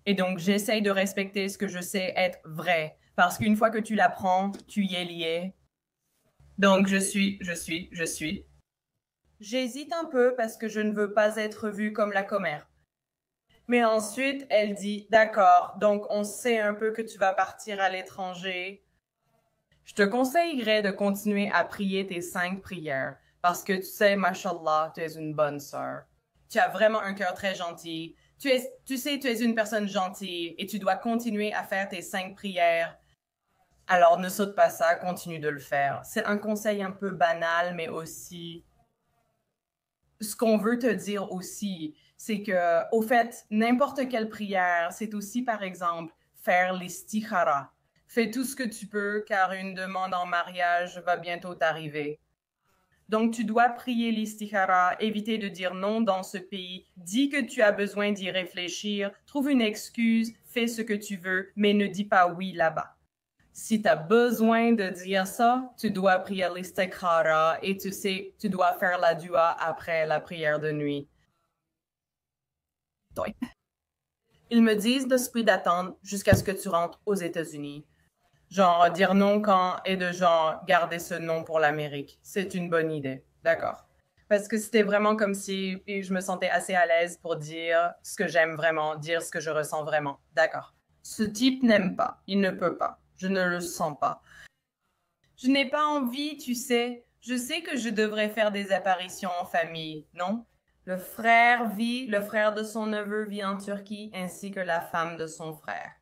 Et donc, j'essaye de respecter ce que je sais être vrai parce qu'une fois que tu l'apprends, tu y es lié. Donc, je suis. J'hésite un peu parce que je ne veux pas être vue comme la commère. Mais ensuite, elle dit, d'accord, donc on sait un peu que tu vas partir à l'étranger. Je te conseillerais de continuer à prier tes 5 prières parce que tu sais, mashallah, tu es une bonne sœur. Tu as vraiment un cœur très gentil. Tu sais, tu es une personne gentille et tu dois continuer à faire tes 5 prières. Alors ne saute pas ça, continue de le faire. C'est un conseil un peu banal, mais aussi... Ce qu'on veut te dire aussi, c'est que, au fait, n'importe quelle prière, c'est aussi, par exemple, faire l'istikhara. Fais tout ce que tu peux, car une demande en mariage va bientôt t'arriver. Donc, tu dois prier l'istikhara, éviter de dire non dans ce pays, dis que tu as besoin d'y réfléchir, trouve une excuse, fais ce que tu veux, mais ne dis pas oui là-bas. Si tu as besoin de dire ça, tu dois prier l'istikhara et tu sais, tu dois faire la dua après la prière de nuit. Oui. Ils me disent de se prier d'attendre jusqu'à ce que tu rentres aux États-Unis. Genre, dire non quand et de genre, garder ce non pour l'Amérique. C'est une bonne idée. D'accord. Parce que c'était vraiment comme si je me sentais assez à l'aise pour dire ce que j'aime vraiment, dire ce que je ressens vraiment. D'accord. Ce type n'aime pas. Il ne peut pas. Je ne le sens pas. Je n'ai pas envie, tu sais. Je sais que je devrais faire des apparitions en famille, non? Le frère de son neveu vit en Turquie, ainsi que la femme de son frère.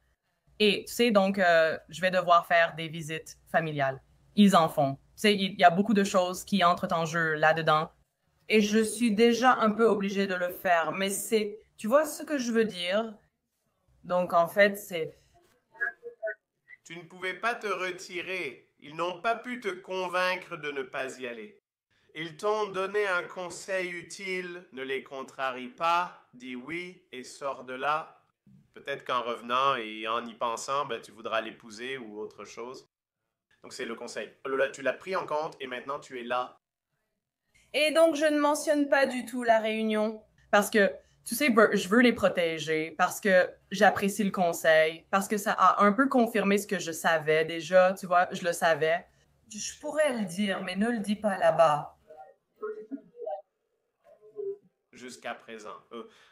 Et tu sais, donc, je vais devoir faire des visites familiales. Ils en font. Tu sais, il y a beaucoup de choses qui entrent en jeu là-dedans. Et je suis déjà un peu obligée de le faire. Mais c'est... Tu vois ce que je veux dire? Donc, en fait, c'est... Tu ne pouvais pas te retirer. Ils n'ont pas pu te convaincre de ne pas y aller. Ils t'ont donné un conseil utile, ne les contrarie pas, dis oui et sors de là. Peut-être qu'en revenant et en y pensant, ben, tu voudras l'épouser ou autre chose. Donc c'est le conseil. Tu l'as pris en compte et maintenant tu es là. Et donc, je ne mentionne pas du tout la réunion. Parce que, Tu sais, je veux les protéger parce que j'apprécie le conseil, parce que ça a un peu confirmé ce que je savais déjà, tu vois, je le savais. Je pourrais le dire, mais ne le dis pas là-bas. Jusqu'à présent.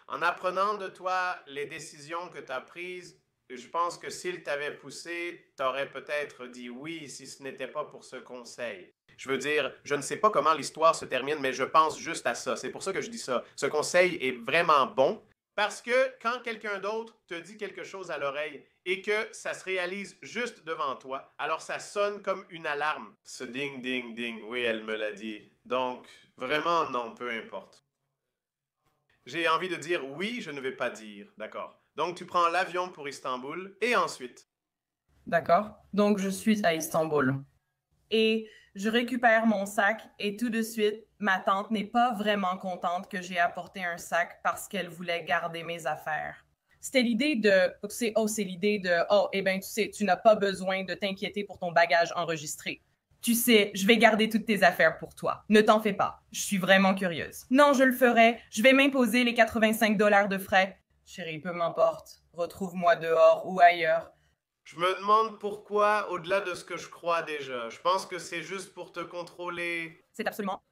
En apprenant de toi les décisions que tu as prises, je pense que s'il t'avait poussé, tu aurais peut-être dit oui si ce n'était pas pour ce conseil. Je veux dire, je ne sais pas comment l'histoire se termine, mais je pense juste à ça. C'est pour ça que je dis ça. Ce conseil est vraiment bon parce que quand quelqu'un d'autre te dit quelque chose à l'oreille et que ça se réalise juste devant toi, alors ça sonne comme une alarme. Ce ding, ding, ding, oui, elle me l'a dit. Donc, vraiment, non, peu importe. J'ai envie de dire oui, je ne vais pas dire. D'accord. Donc, tu prends l'avion pour Istanbul et ensuite. D'accord? Donc, je suis à Istanbul. Et je récupère mon sac et tout de suite, ma tante n'est pas vraiment contente que j'ai apporté un sac parce qu'elle voulait garder mes affaires. C'était l'idée de, tu sais, c'est l'idée de, eh ben, tu sais, tu n'as pas besoin de t'inquiéter pour ton bagage enregistré. Tu sais, je vais garder toutes tes affaires pour toi. Ne t'en fais pas. Je suis vraiment curieuse. Non, je le ferai. Je vais m'imposer les 85 $ de frais. Chérie, peu m'importe. Retrouve-moi dehors ou ailleurs. Je me demande pourquoi, au-delà de ce que je crois déjà. Je pense que c'est juste pour te contrôler. C'est absolument.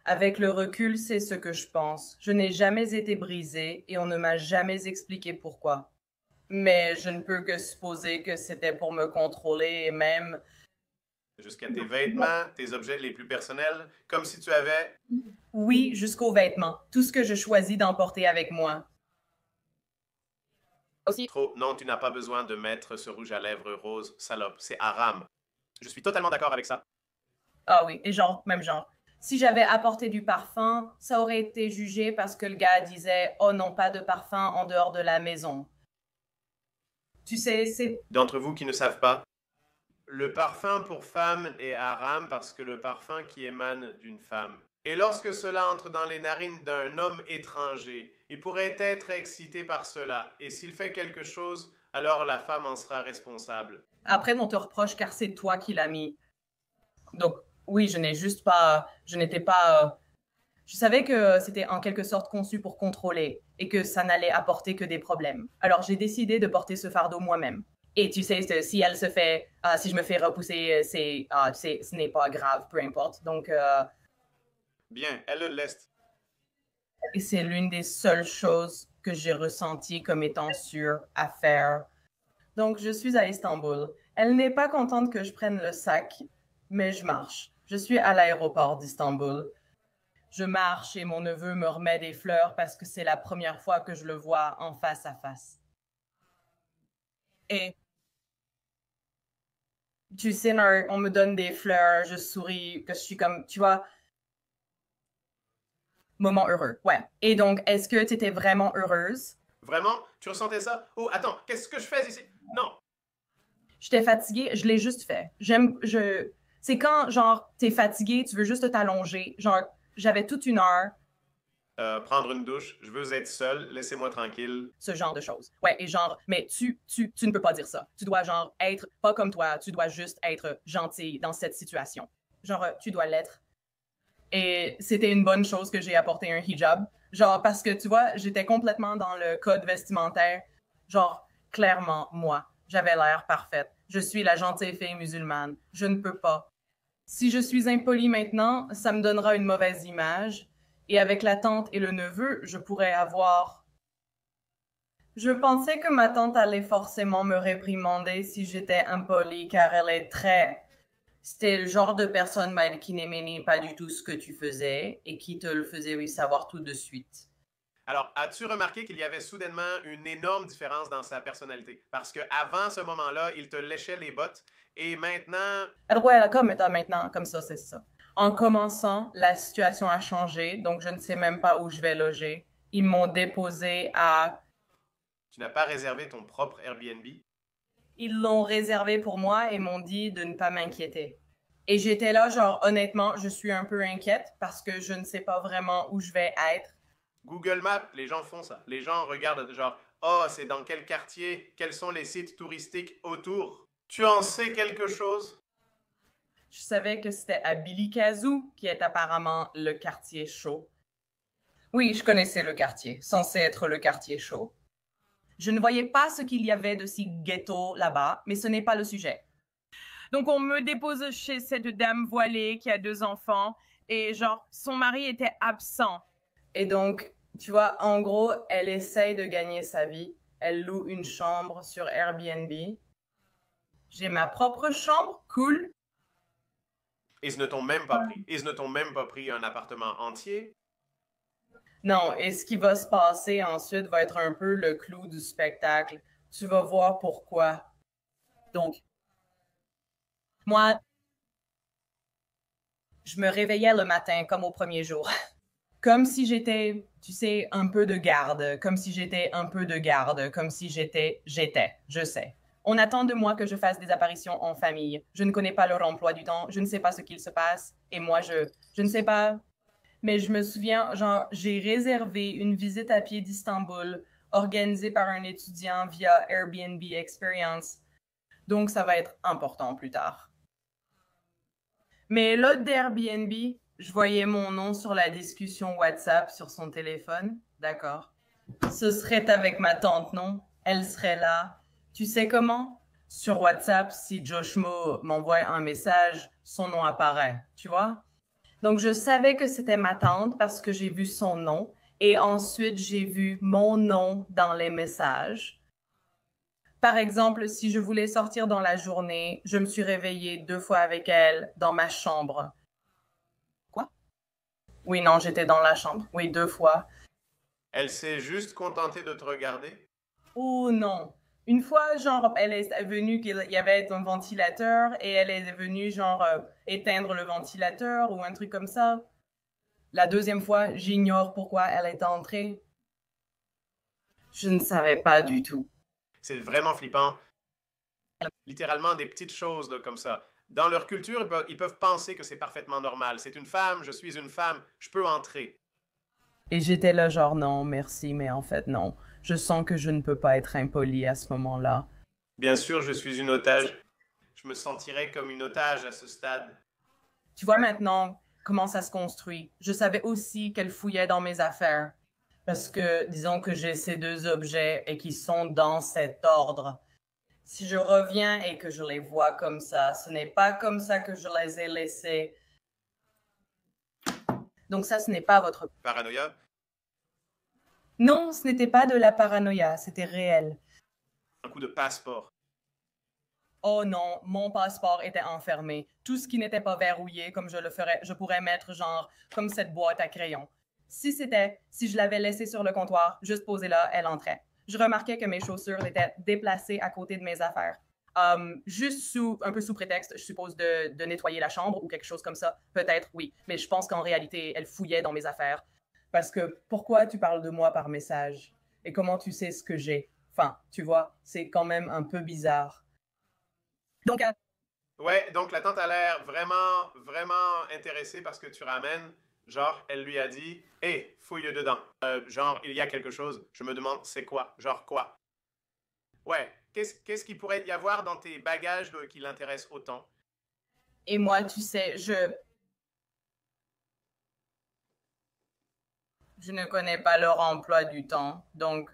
Avec le recul, c'est ce que je pense. Je n'ai jamais été brisée et on ne m'a jamais expliqué pourquoi. Mais je ne peux que supposer que c'était pour me contrôler et même... Jusqu'à tes vêtements, tes objets les plus personnels, comme si tu avais. Oui, jusqu'aux vêtements. Tout ce que je choisis d'emporter avec moi. Aussi. Trop. Non, tu n'as pas besoin de mettre ce rouge à lèvres rose, salope. C'est haram. Je suis totalement d'accord avec ça. Ah oui, et genre, même genre. Si j'avais apporté du parfum, ça aurait été jugé parce que le gars disait « Oh non, pas de parfum en dehors de la maison ». Tu sais, c'est... D'entre vous qui ne savent pas, le parfum pour femme est haram parce que le parfum qui émane d'une femme. Et lorsque cela entre dans les narines d'un homme étranger, il pourrait être excité par cela. Et s'il fait quelque chose, alors la femme en sera responsable. Après, on te reproche car c'est toi qui l'as mis. Donc, oui, je n'étais pas... Je savais que c'était en quelque sorte conçu pour contrôler et que ça n'allait apporter que des problèmes. Alors, j'ai décidé de porter ce fardeau moi-même. Et tu sais, si elle se fait... si je me fais repousser, ce n'est pas grave, peu importe. Donc... Bien, elle le laisse. Et c'est l'une des seules choses que j'ai ressenties comme étant sûre à faire. Donc, je suis à Istanbul. Elle n'est pas contente que je prenne le sac, mais je marche. Je suis à l'aéroport d'Istanbul. Je marche et mon neveu me remet des fleurs parce que c'est la première fois que je le vois en face à face. Et tu sais, on me donne des fleurs, je souris, que je suis comme, tu vois, moment heureux. Ouais. Et donc, est-ce que tu étais vraiment heureuse? Vraiment? Tu ressentais ça? Oh, attends, qu'est-ce que je fais ici? Non! J'étais fatiguée, je l'ai juste fait. C'est quand, genre, t'es fatigué, tu veux juste t'allonger. Genre, j'avais toute une heure. Prendre une douche, je veux être seul, laissez-moi tranquille. Ce genre de choses. Ouais, et genre, mais tu ne peux pas dire ça. Tu dois, genre, être pas comme toi. Tu dois juste être gentil dans cette situation. Genre, tu dois l'être. Et c'était une bonne chose que j'ai apporté un hijab. Genre, parce que, tu vois, j'étais complètement dans le code vestimentaire. Genre, clairement, moi, j'avais l'air parfaite. Je suis la gentille fille musulmane. Je ne peux pas. Si je suis impolie maintenant, ça me donnera une mauvaise image. Et avec la tante et le neveu, je pourrais avoir... Je pensais que ma tante allait forcément me réprimander si j'étais impolie, car elle est très... C'était le genre de personne qui n'aimait pas du tout ce que tu faisais et qui te le faisait savoir tout de suite. Alors, as-tu remarqué qu'il y avait soudainement une énorme différence dans sa personnalité? Parce qu'avant ce moment-là, il te léchait les bottes et maintenant... Ouais, comme maintenant, comme ça, c'est ça. En commençant, la situation a changé, donc je ne sais même pas où je vais loger. Ils m'ont déposé à... Tu n'as pas réservé ton propre Airbnb? Ils l'ont réservé pour moi et m'ont dit de ne pas m'inquiéter. Et j'étais là, genre, honnêtement, je suis un peu inquiète parce que je ne sais pas vraiment où je vais être. Google Maps, les gens font ça. Les gens regardent genre, oh, c'est dans quel quartier? Quels sont les sites touristiques autour? Tu en sais quelque chose? Je savais que c'était à Billy Kazoo, qui est apparemment le quartier chaud. Oui, je connaissais le quartier, censé être le quartier chaud. Je ne voyais pas ce qu'il y avait de si ghetto là-bas, mais ce n'est pas le sujet. Donc, on me dépose chez cette dame voilée qui a 2 enfants et genre, son mari était absent. Et donc, tu vois, en gros, elle essaye de gagner sa vie. Elle loue une chambre sur Airbnb. J'ai ma propre chambre, cool. Ils ne t'ont même pas pris. Ils ne t'ont même pas pris un appartement entier. Non, et ce qui va se passer ensuite va être un peu le clou du spectacle. Tu vas voir pourquoi. Donc, moi, je me réveillais le matin comme au premier jour. Comme si j'étais, tu sais, un peu de garde, comme si j'étais un peu de garde, comme si j'étais, je sais. On attend de moi que je fasse des apparitions en famille. Je ne connais pas leur emploi du temps, je ne sais pas ce qu'il se passe, et moi, je ne sais pas. Mais je me souviens, genre, j'ai réservé une visite à pied d'Istanbul organisée par un étudiant via Airbnb Experience. Donc, ça va être important plus tard. Mais l'hôte d'Airbnb, je voyais mon nom sur la discussion WhatsApp sur son téléphone. D'accord. Ce serait avec ma tante, non? Elle serait là. Tu sais comment? Sur WhatsApp, si Joshmo m'envoie un message, son nom apparaît. Tu vois? Donc, je savais que c'était ma tante parce que j'ai vu son nom. Et ensuite, j'ai vu mon nom dans les messages. Par exemple, si je voulais sortir dans la journée, je me suis réveillée 2 fois avec elle dans ma chambre. Quoi? Oui, non, j'étais dans la chambre. Oui, 2 fois. Elle s'est juste contentée de te regarder. Oh non. Une fois, genre, elle est venue qu'il y avait un ventilateur et elle est venue, genre, éteindre le ventilateur ou un truc comme ça. La deuxième fois, j'ignore pourquoi elle est entrée. Je ne savais pas du tout. C'est vraiment flippant. Littéralement des petites choses là, comme ça. Dans leur culture, ils peuvent penser que c'est parfaitement normal. C'est une femme, je suis une femme, je peux entrer. Et j'étais là genre non, merci, mais en fait non. Je sens que je ne peux pas être impolie à ce moment-là. Bien sûr, je suis une otage. Je me sentirais comme une otage à ce stade. Tu vois maintenant comment ça se construit. Je savais aussi qu'elle fouillait dans mes affaires. Parce que disons que j'ai ces 2 objets et qu'ils sont dans cet ordre. Si je reviens et que je les vois comme ça, ce n'est pas comme ça que je les ai laissés. Donc ça, ce n'est pas votre... Paranoïa? Non, ce n'était pas de la paranoïa, c'était réel. Un coup de passeport. Oh non, mon passeport était enfermé. Tout ce qui n'était pas verrouillé, comme je le ferais, je pourrais mettre genre comme cette boîte à crayons. Si je l'avais laissé sur le comptoir, juste posé là, elle entrait. Je remarquais que mes chaussures étaient déplacées à côté de mes affaires. Juste un peu sous prétexte, je suppose, de nettoyer la chambre ou quelque chose comme ça. Peut-être, oui. Mais je pense qu'en réalité, elle fouillait dans mes affaires. Parce que pourquoi tu parles de moi par message? Et comment tu sais ce que j'ai? Enfin, tu vois, c'est quand même un peu bizarre. Donc, Ouais, donc la tante a l'air vraiment, vraiment intéressée par ce que tu ramènes. Genre, elle lui a dit, hé, fouille dedans. Genre, il y a quelque chose. Je me demande, c'est quoi? Genre quoi? Ouais, qu'est-ce qu'il pourrait y avoir dans tes bagages qui l'intéressent autant? et moi, tu sais, je ne connais pas leur emploi du temps, donc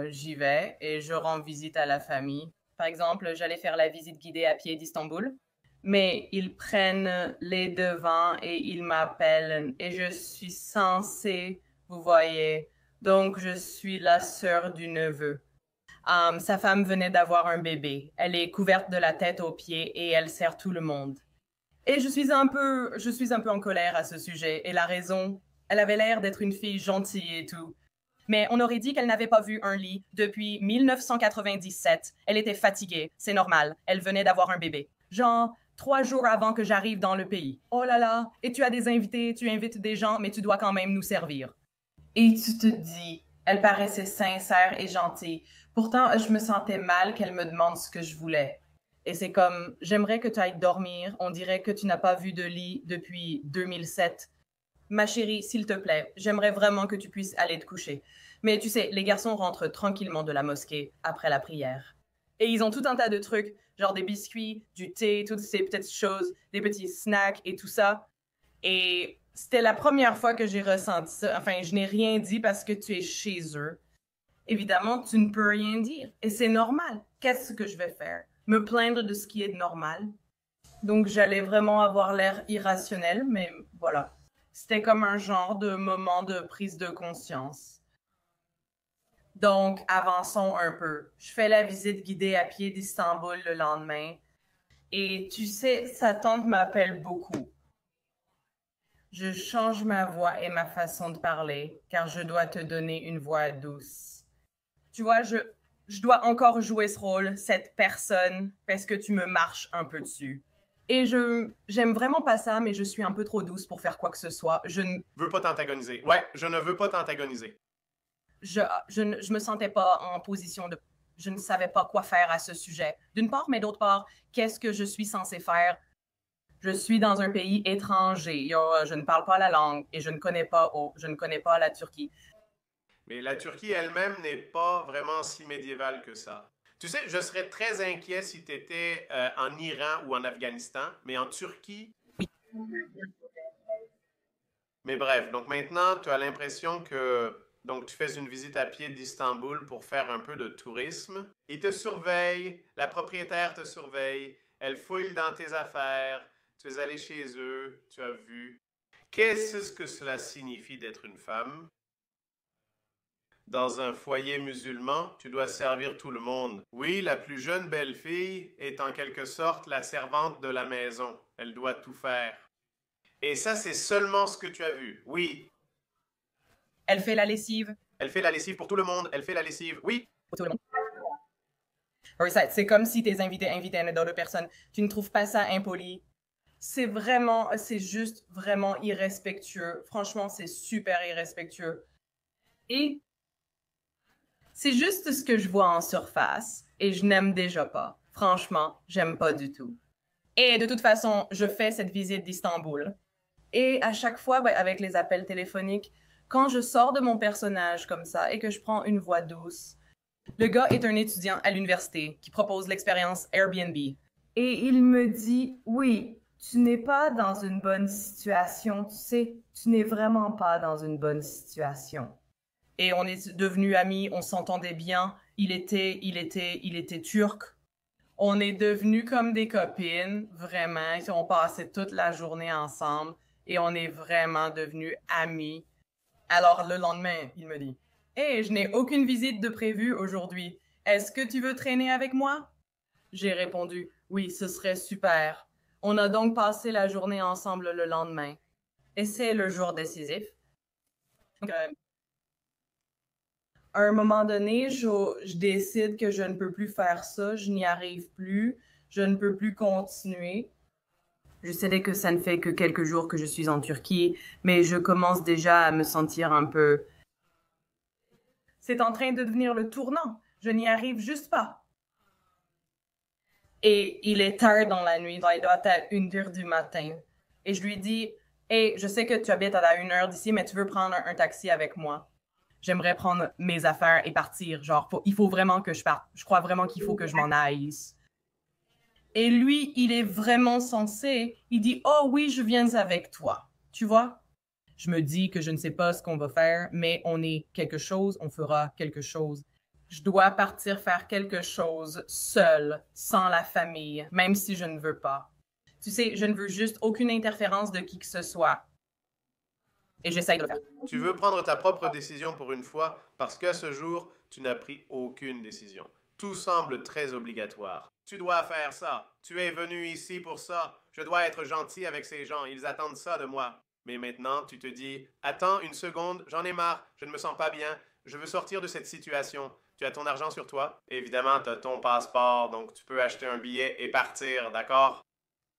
j'y vais et je rends visite à la famille. Par exemple, j'allais faire la visite guidée à pied d'Istanbul, mais ils prennent les devants et ils m'appellent et je suis censée, vous voyez, donc je suis la sœur du neveu. Sa femme venait d'avoir un bébé. Elle est couverte de la tête aux pieds et elle sert tout le monde. Et je suis un peu en colère à ce sujet. Et la raison, elle avait l'air d'être une fille gentille et tout. Mais on aurait dit qu'elle n'avait pas vu un lit depuis 1997. Elle était fatiguée, c'est normal. Elle venait d'avoir un bébé. Genre, 3 jours avant que j'arrive dans le pays. Oh là là, et tu as des invités, tu invites des gens, mais tu dois quand même nous servir. Et tu te dis, elle paraissait sincère et gentille. Pourtant, je me sentais mal qu'elle me demande ce que je voulais. Et c'est comme, j'aimerais que tu ailles dormir. On dirait que tu n'as pas vu de lit depuis 2007. Ma chérie, s'il te plaît, j'aimerais vraiment que tu puisses aller te coucher. Mais tu sais, les garçons rentrent tranquillement de la mosquée après la prière. Et ils ont tout un tas de trucs, genre des biscuits, du thé, toutes ces petites choses, des petits snacks et tout ça. Et C'était la première fois que j'ai ressenti ça. Enfin, je n'ai rien dit parce que tu es chez eux. Évidemment, tu ne peux rien dire. Et c'est normal. Qu'est-ce que je vais faire? Me plaindre de ce qui est normal? Donc, j'allais vraiment avoir l'air irrationnel, mais voilà. C'était comme un genre de moment de prise de conscience. Donc, avançons un peu. Je fais la visite guidée à pied d'Istanbul le lendemain. Et tu sais, sa tante m'appelle beaucoup. Je change ma voix et ma façon de parler, car je dois te donner une voix douce. Tu vois, je dois encore jouer ce rôle, cette personne, parce que tu me marches un peu dessus. Et j'aime vraiment pas ça, mais je suis un peu trop douce pour faire quoi que ce soit. Je ne veux pas t'antagoniser. Ouais, je ne veux pas t'antagoniser. Je me sentais pas en position de... Je ne savais pas quoi faire à ce sujet. D'une part, mais d'autre part, qu'est-ce que je suis censée faire? Je suis dans un pays étranger. Je ne parle pas la langue et je ne connais pas la Turquie. Mais la Turquie elle-même n'est pas vraiment si médiévale que ça. Tu sais, je serais très inquiet si tu étais en Iran ou en Afghanistan, mais en Turquie... Mais bref, donc maintenant, tu as l'impression que donc tu fais une visite à pied d'Istanbul pour faire un peu de tourisme. Ils te surveillent, la propriétaire te surveille, elle fouille dans tes affaires, tu es allé chez eux, tu as vu. Qu'est-ce que cela signifie d'être une femme? Dans un foyer musulman, tu dois servir tout le monde. Oui, la plus jeune belle-fille est en quelque sorte la servante de la maison. Elle doit tout faire. Et ça, c'est seulement ce que tu as vu. Oui. Elle fait la lessive. Elle fait la lessive pour tout le monde. Elle fait la lessive. Oui. Pour tout le monde. Oui, c'est comme si tes invités invitaient d'autres personnes. Tu ne trouves pas ça impoli? C'est juste vraiment irrespectueux. Franchement, c'est super irrespectueux. Et c'est juste ce que je vois en surface et je n'aime déjà pas. Franchement, j'aime pas du tout. Et de toute façon, je fais cette visite d'Istanbul. Et à chaque fois, avec les appels téléphoniques, quand je sors de mon personnage comme ça et que je prends une voix douce, le gars est un étudiant à l'université qui propose l'expérience Airbnb. Et il me dit, oui, tu n'es pas dans une bonne situation, tu sais, tu n'es vraiment pas dans une bonne situation. Et on est devenus amis, on s'entendait bien. Il était turc. On est devenus comme des copines, vraiment. On passait toute la journée ensemble et on est vraiment devenus amis. Alors le lendemain, il me dit, « Hey, je n'ai aucune visite de prévue aujourd'hui. Est-ce que tu veux traîner avec moi? » J'ai répondu, « Oui, ce serait super. » On a donc passé la journée ensemble le lendemain. Et c'est le jour décisif. Donc, à un moment donné, je décide que je ne peux plus faire ça, je n'y arrive plus, je ne peux plus continuer. Je sais que ça ne fait que quelques jours que je suis en Turquie, mais je commence déjà à me sentir un peu... C'est en train de devenir le tournant. Je n'y arrive juste pas. Et il est tard dans la nuit, il doit être à 1h du matin. Et je lui dis, « Hey, je sais que tu habites à 1h d'ici, mais tu veux prendre un taxi avec moi? » J'aimerais prendre mes affaires et partir. Genre, il faut vraiment que je parte. Je crois vraiment qu'il faut que je m'en aille. Et lui, il est vraiment sensé. Il dit, « Oh oui, je viens avec toi. » Tu vois? Je me dis que je ne sais pas ce qu'on va faire, mais on est quelque chose, on fera quelque chose. Je dois partir faire quelque chose seule, sans la famille, même si je ne veux pas. Tu sais, je ne veux juste aucune interférence de qui que ce soit. Et j'essaye de le faire. Tu veux prendre ta propre décision pour une fois, parce qu'à ce jour, tu n'as pris aucune décision. Tout semble très obligatoire. Tu dois faire ça. Tu es venu ici pour ça. Je dois être gentil avec ces gens. Ils attendent ça de moi. Mais maintenant, tu te dis, attends une seconde, j'en ai marre, je ne me sens pas bien, je veux sortir de cette situation. Tu as ton argent sur toi. Évidemment, tu as ton passeport, donc tu peux acheter un billet et partir, d'accord?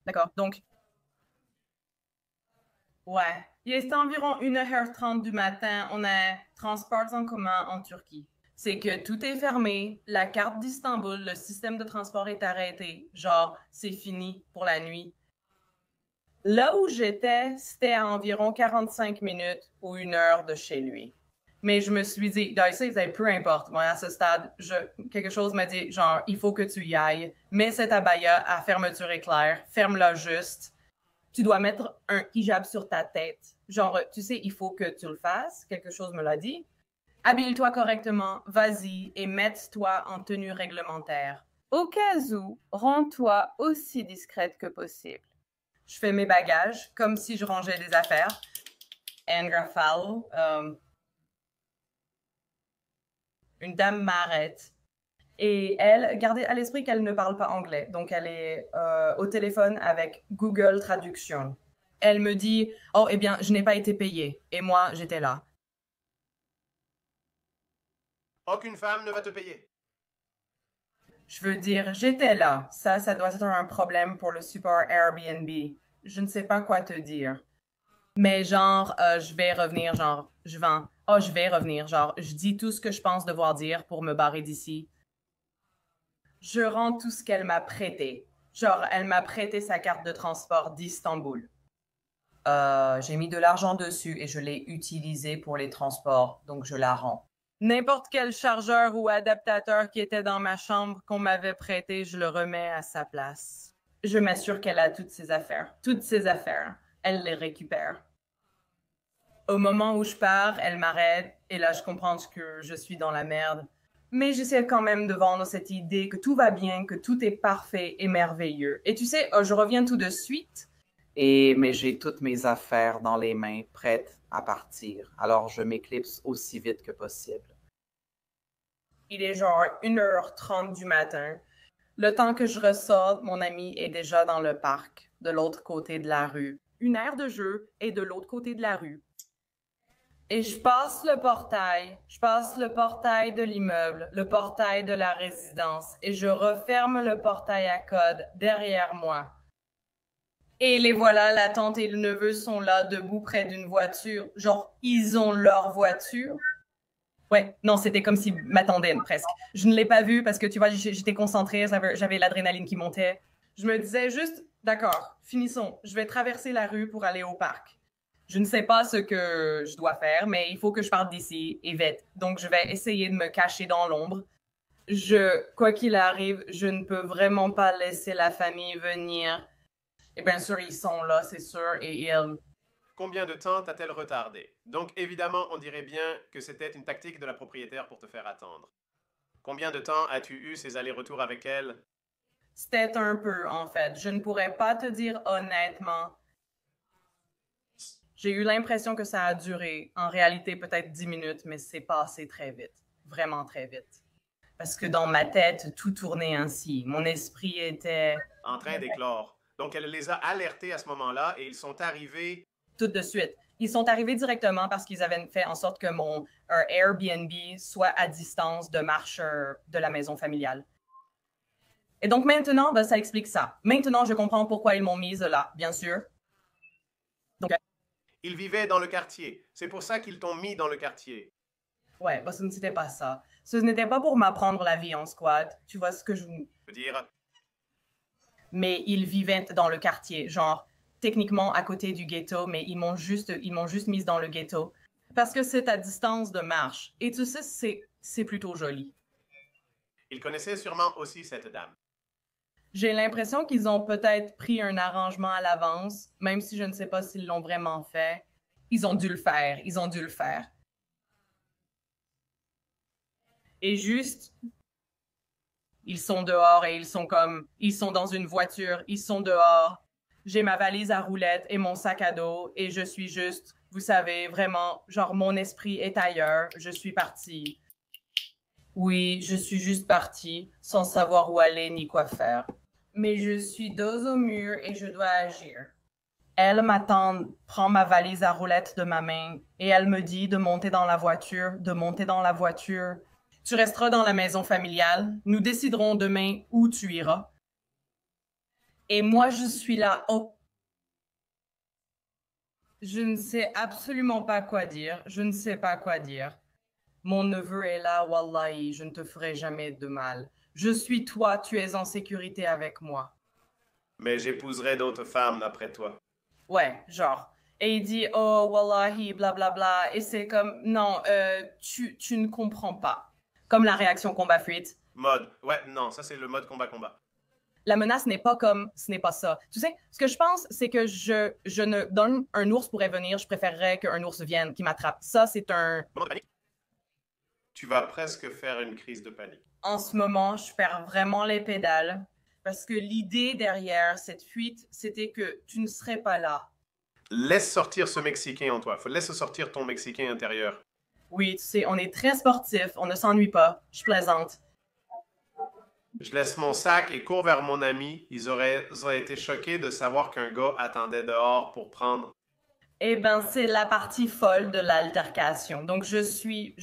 D'accord, donc... Ouais. Il est environ 1h30 du matin. On a transport en commun en Turquie. C'est que tout est fermé. La carte d'Istanbul, le système de transport est arrêté. Genre, c'est fini pour la nuit. Là où j'étais, c'était à environ 45 minutes ou 1 heure de chez lui. Mais je me suis dit, peu importe. Moi, à ce stade, quelque chose m'a dit, genre, il faut que tu y ailles. Mets cette abaya à fermeture éclair. Ferme-la juste. Tu dois mettre un hijab sur ta tête. Genre, tu sais, il faut que tu le fasses. Quelque chose me l'a dit. Habille-toi correctement, vas-y et mets-toi en tenue réglementaire. Au cas où, rends-toi aussi discrète que possible. Je fais mes bagages comme si je rangeais des affaires. Angrafal, une dame m'arrête. Et elle, gardez à l'esprit qu'elle ne parle pas anglais. Donc, elle est au téléphone avec Google Traduction. Elle me dit « Oh, eh bien, je n'ai pas été payée. » Et moi, j'étais là. Aucune femme ne va te payer. Je veux dire, j'étais là. Ça doit être un problème pour le support Airbnb. Je ne sais pas quoi te dire. Mais genre, je vais revenir, genre, je vais revenir, genre, je dis tout ce que je pense devoir dire pour me barrer d'ici. Je rends tout ce qu'elle m'a prêté. Genre, elle m'a prêté sa carte de transport d'Istanbul. J'ai mis de l'argent dessus et je l'ai utilisé pour les transports, donc je la rends. N'importe quel chargeur ou adaptateur qui était dans ma chambre qu'on m'avait prêté, je le remets à sa place. Je m'assure qu'elle a toutes ses affaires. Toutes ses affaires. Elle les récupère. Au moment où je pars, elle m'arrête et là, je comprends que je suis dans la merde. Mais j'essaie quand même de vendre cette idée que tout va bien, que tout est parfait et merveilleux. Et tu sais, je reviens tout de suite. Mais j'ai toutes mes affaires dans les mains, prêtes à partir. Alors je m'éclipse aussi vite que possible. Il est genre 1h30 du matin. Le temps que je ressors, mon ami est déjà dans le parc, de l'autre côté de la rue. Une aire de jeu est de l'autre côté de la rue. Et je passe le portail de l'immeuble, le portail de la résidence, et je referme le portail à code derrière moi. Et les voilà, la tante et le neveu sont là, debout près d'une voiture. Genre, ils ont leur voiture. Ouais, non, c'était comme s'ils m'attendaient presque. Je ne l'ai pas vu parce que, tu vois, j'étais concentrée, j'avais l'adrénaline qui montait. Je me disais juste, d'accord, finissons. Je vais traverser la rue pour aller au parc. Je ne sais pas ce que je dois faire, mais il faut que je parte d'ici et vite. Donc, je vais essayer de me cacher dans l'ombre. Quoi qu'il arrive, je ne peux vraiment pas laisser la famille venir. Et bien sûr, ils sont là, c'est sûr, et ils... Combien de temps t'a-t-elle retardé? Donc évidemment, on dirait bien que c'était une tactique de la propriétaire pour te faire attendre. Combien de temps as-tu eu ces allers-retours avec elle? C'était un peu, en fait. Je ne pourrais pas te dire honnêtement. J'ai eu l'impression que ça a duré, en réalité, peut-être 10 minutes, mais c'est passé très vite. Vraiment très vite. Parce que dans ma tête, tout tournait ainsi. Mon esprit était... En train d'éclore. Donc elle les a alertés à ce moment-là et ils sont arrivés... Tout de suite. Ils sont arrivés directement parce qu'ils avaient fait en sorte que mon Airbnb soit à distance de marche de la maison familiale. Et donc maintenant, ça explique ça. Maintenant, je comprends pourquoi ils m'ont mise là, bien sûr. Donc, Ils vivaient dans le quartier. C'est pour ça qu'ils t'ont mis dans le quartier. ouais, ce n'était pas ça. Ce n'était pas pour m'apprendre la vie en squad. Tu vois ce que je veux dire? Mais ils vivaient dans le quartier, genre techniquement à côté du ghetto, mais ils m'ont juste mise dans le ghetto parce que c'est à distance de marche. Et tu sais, c'est plutôt joli. Ils connaissaient sûrement aussi cette dame. J'ai l'impression qu'ils ont peut-être pris un arrangement à l'avance, même si je ne sais pas s'ils l'ont vraiment fait. Ils ont dû le faire. Et juste, ils sont dehors et ils sont dans une voiture, ils sont dehors. J'ai ma valise à roulettes et mon sac à dos et je suis juste, vous savez, vraiment, genre mon esprit est ailleurs. Je suis partie. Oui, je suis juste partie, sans savoir où aller ni quoi faire. Mais je suis dos au mur et je dois agir. Elle m'attend, prend ma valise à roulettes de ma main et elle me dit de monter dans la voiture. Tu resteras dans la maison familiale. Nous déciderons demain où tu iras. Et moi, je suis là. Oh. Je ne sais absolument pas quoi dire. Mon neveu est là, wallahi, je ne te ferai jamais de mal. Je suis toi, tu es en sécurité avec moi. Mais j'épouserai d'autres femmes après toi. Ouais, genre. Et il dit, oh, wallahi, blablabla. Bla, bla. Et c'est comme, non, tu ne comprends pas. Comme la réaction combat-fuite. Mode. Ouais, non, ça c'est le mode combat-combat. la menace n'est pas comme ce n'est pas ça. Tu sais, ce que je pense, c'est que je ne donne un ours pourrait venir, je préférerais qu'un ours vienne qui m'attrape. Ça, c'est un. Moment de panique. Tu vas presque faire une crise de panique. En ce moment, je perds vraiment les pédales parce que l'idée derrière cette fuite, c'était que tu ne serais pas là. Laisse sortir ce Mexicain en toi. Laisse sortir ton Mexicain intérieur. Oui, tu sais, on est très sportif, on ne s'ennuie pas. Je plaisante. Je laisse mon sac et cours vers mon ami. Ils auraient été choqués de savoir qu'un gars attendait dehors pour prendre. Eh ben, c'est la partie folle de l'altercation. Donc, je suis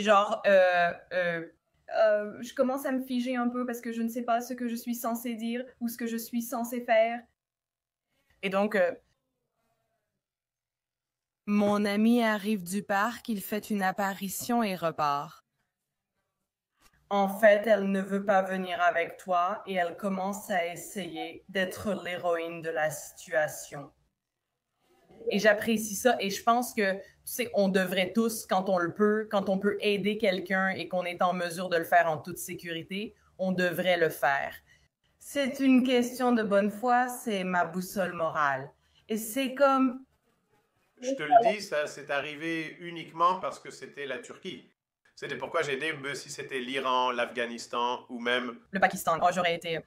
genre, je commence à me figer un peu parce que je ne sais pas ce que je suis censée dire ou ce que je suis censée faire. Et donc, mon ami arrive du parc, il fait une apparition et repart. En fait, elle ne veut pas venir avec toi et elle commence à essayer d'être l'héroïne de la situation. Et j'apprécie ça et je pense que, tu sais, on devrait tous, quand on peut aider quelqu'un et qu'on est en mesure de le faire en toute sécurité, on devrait le faire. C'est une question de bonne foi, c'est ma boussole morale. Et c'est comme... Je te le dis, ça s'est arrivé uniquement parce que c'était la Turquie. C'était pourquoi j'ai aidé, mais si c'était l'Iran, l'Afghanistan ou même... Le Pakistan. Oh, j'aurais été...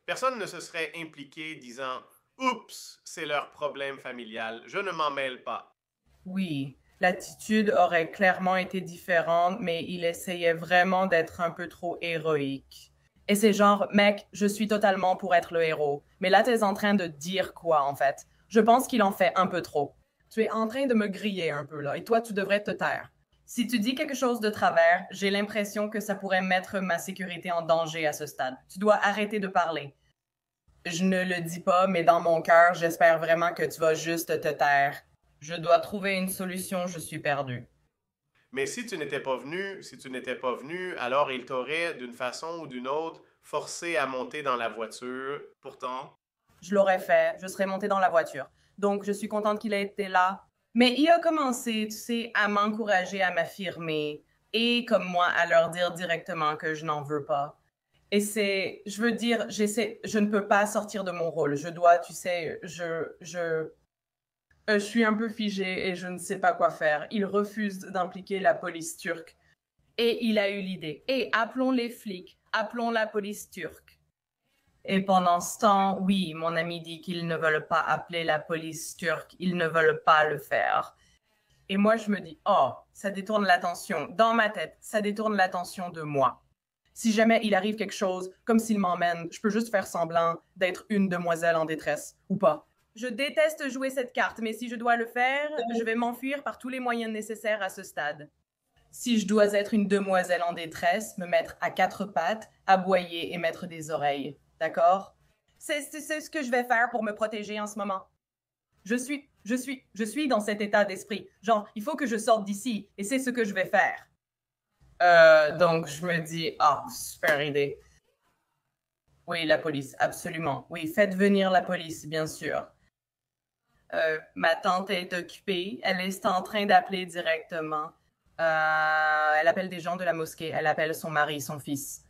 Personne ne se serait impliqué disant « Oups, c'est leur problème familial, je ne m'en mêle pas ». Oui, l'attitude aurait clairement été différente, mais il essayait vraiment d'être un peu trop héroïque. Et c'est genre, mec, je suis totalement pour être le héros. Mais là, t'es en train de dire quoi, en fait? Je pense qu'il en fait un peu trop. Tu es en train de me griller un peu, là, et toi, tu devrais te taire. Si tu dis quelque chose de travers, j'ai l'impression que ça pourrait mettre ma sécurité en danger à ce stade. Tu dois arrêter de parler. Je ne le dis pas, mais dans mon cœur, j'espère vraiment que tu vas juste te taire. Je dois trouver une solution, je suis perdu. Mais si tu n'étais pas venu, alors il t'aurait, d'une façon ou d'une autre, forcé à monter dans la voiture. Pourtant... Je l'aurais fait, je serais montée dans la voiture. Donc, je suis contente qu'il ait été là. Mais il a commencé, tu sais, à m'encourager à m'affirmer et, comme moi, à leur dire directement que je n'en veux pas. Et c'est, je veux dire, je ne peux pas sortir de mon rôle. Je dois, tu sais, je suis un peu figée et je ne sais pas quoi faire. Il refuse d'impliquer la police turque. Et il a eu l'idée. Et appelons les flics, appelons la police turque. Et pendant ce temps, oui, mon ami dit qu'ils ne veulent pas appeler la police turque, ils ne veulent pas le faire. Et moi, je me dis, oh, ça détourne l'attention. Dans ma tête, ça détourne l'attention de moi. Si jamais il arrive quelque chose, comme s'il m'emmène, je peux juste faire semblant d'être une demoiselle en détresse, ou pas. Je déteste jouer cette carte, mais si je dois le faire, je vais m'enfuir par tous les moyens nécessaires à ce stade. Si je dois être une demoiselle en détresse, me mettre à quatre pattes, aboyer et mettre des oreilles. D'accord? C'est ce que je vais faire pour me protéger en ce moment. Je suis dans cet état d'esprit. Genre, il faut que je sorte d'ici, et c'est ce que je vais faire. Donc, je me dis, super idée. Oui, la police, absolument. Oui, faites venir la police, bien sûr. Ma tante est occupée. Elle est en train d'appeler directement. Elle appelle des gens de la mosquée. Elle appelle son mari, son fils.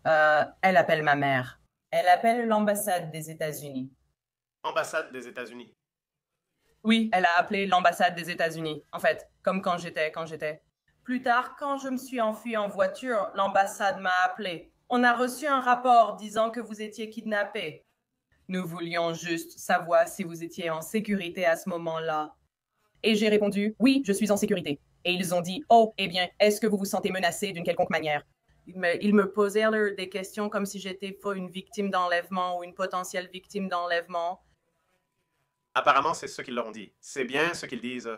Elle appelle ma mère. Elle appelle l'ambassade des États-Unis. Ambassade des États-Unis. Oui, elle a appelé l'ambassade des États-Unis. En fait, comme quand j'étais. Plus tard, quand je me suis enfuie en voiture, l'ambassade m'a appelé. On a reçu un rapport disant que vous étiez kidnappé. Nous voulions juste savoir si vous étiez en sécurité à ce moment-là. Et j'ai répondu, oui, je suis en sécurité. Et ils ont dit, oh, eh bien, est-ce que vous vous sentez menacé d'une quelconque manière? Ils me posaient des questions comme si j'étais pas une victime d'enlèvement ou une potentielle victime d'enlèvement. Apparemment, c'est ce qu'ils leur ont dit. C'est bien ce qu'ils disent.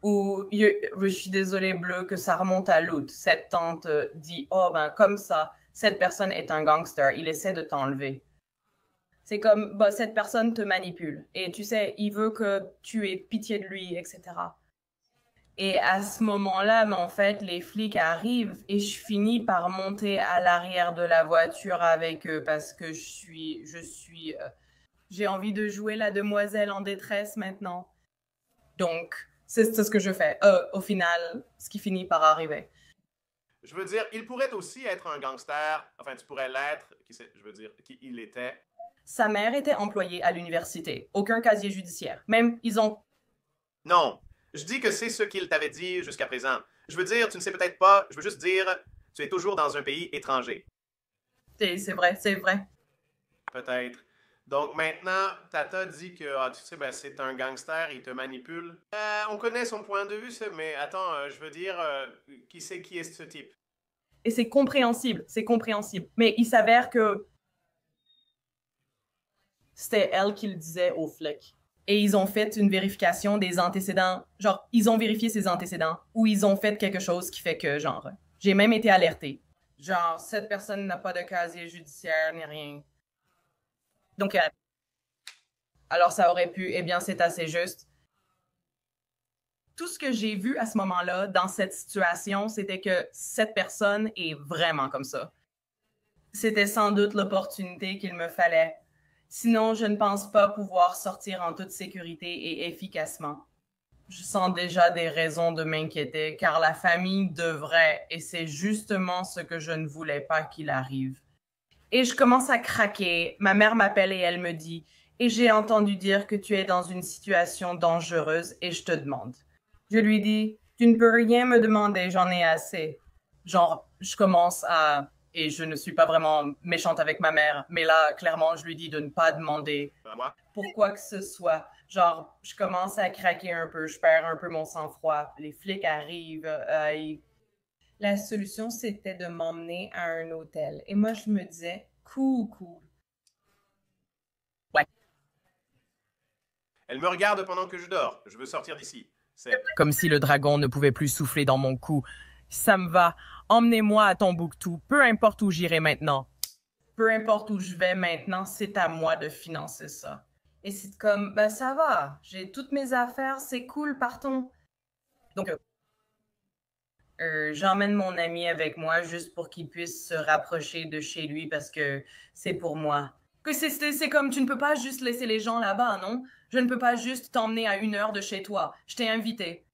Ou, je suis désolée, Bleu, que ça remonte à l'août. Cette tante dit, oh, ben, comme ça, cette personne est un gangster, il essaie de t'enlever. C'est comme, bah, cette personne te manipule. Et tu sais, il veut que tu aies pitié de lui, etc. Et à ce moment-là, en fait, les flics arrivent et je finis par monter à l'arrière de la voiture avec eux parce que j'ai envie de jouer la demoiselle en détresse maintenant. Donc, c'est ce que je fais. Au final, ce qui finit par arriver. Je veux dire, il pourrait aussi être un gangster. Enfin, tu pourrais l'être. Je veux dire, qui il était. Sa mère était employée à l'université. Aucun casier judiciaire. Même, ils ont... Non. Je dis que c'est ce qu'il t'avait dit jusqu'à présent. Je veux dire, tu ne sais peut-être pas. Je veux juste dire, tu es toujours dans un pays étranger. C'est vrai, c'est vrai. Peut-être. Donc maintenant, Tata dit que, tu sais, ben, c'est un gangster, il te manipule. On connaît son point de vue, mais attends, je veux dire, qui est ce type? Et c'est compréhensible, c'est compréhensible. Mais il s'avère que c'était elle qui le disait aux flics. Et ils ont fait une vérification des antécédents. Genre, ils ont vérifié ses antécédents ou ils ont fait quelque chose qui fait que, genre, j'ai même été alertée. Genre, cette personne n'a pas de casier judiciaire ni rien. Donc, alors ça aurait pu, eh bien, c'est assez juste. Tout ce que j'ai vu à ce moment-là, dans cette situation, c'était que cette personne est vraiment comme ça. C'était sans doute l'opportunité qu'il me fallait. Sinon, je ne pense pas pouvoir sortir en toute sécurité et efficacement. Je sens déjà des raisons de m'inquiéter, car la famille devrait, et c'est justement ce que je ne voulais pas qu'il arrive. Et je commence à craquer. Ma mère m'appelle et elle me dit « Et j'ai entendu dire que tu es dans une situation dangereuse et je te demande. » Je lui dis « Tu ne peux rien me demander, j'en ai assez. » Genre, je commence à... Et je ne suis pas vraiment méchante avec ma mère, mais là, clairement, je lui dis de ne pas demander pour quoi que ce soit. Genre, je commence à craquer un peu, je perds un peu mon sang-froid. Les flics arrivent. La solution, c'était de m'emmener à un hôtel. Et moi, je me disais, cool. Ouais. Elle me regarde pendant que je dors. Je veux sortir d'ici. C'est... Comme si le dragon ne pouvait plus souffler dans mon cou. Ça me va. Emmenez-moi à Tombouctou, peu importe où j'irai maintenant. Peu importe où je vais maintenant, c'est à moi de financer ça. Et c'est comme, ben ça va, j'ai toutes mes affaires, c'est cool, partons. Donc, j'emmène mon ami avec moi juste pour qu'il puisse se rapprocher de chez lui parce que c'est pour moi. Que c'est comme, tu ne peux pas juste laisser les gens là-bas, non? Je ne peux pas juste t'emmener à 1 heure de chez toi. Je t'ai invité.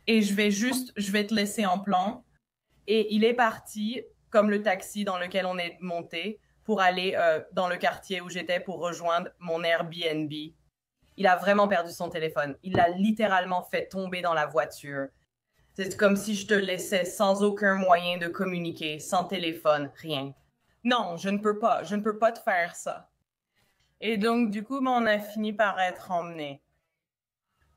Et je vais te laisser en plan. Et il est parti, comme le taxi dans lequel on est monté, pour aller dans le quartier où j'étais pour rejoindre mon Airbnb. Il a vraiment perdu son téléphone. Il l'a littéralement fait tomber dans la voiture. C'est comme si je te laissais sans aucun moyen de communiquer, sans téléphone, rien. Non, je ne peux pas te faire ça. Et donc, du coup, on a fini par être emmenés.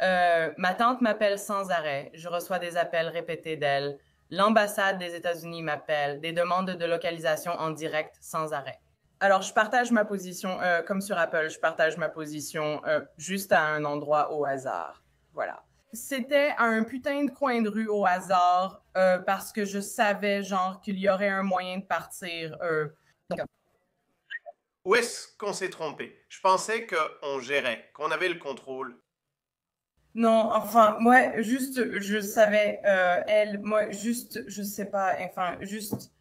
Ma tante m'appelle sans arrêt. Je reçois des appels répétés d'elle. L'ambassade des États-Unis m'appelle. Des demandes de localisation en direct sans arrêt. Alors, je partage ma position, comme sur Apple, je partage ma position juste à un endroit au hasard. Voilà. C'était un putain de coin de rue au hasard parce que je savais, genre, qu'il y aurait un moyen de partir. Donc, Où est-ce qu'on s'est trompé? Je pensais qu'on gérait, qu'on avait le contrôle. non, enfin, moi, juste, je savais, moi, juste, je sais pas, enfin, juste,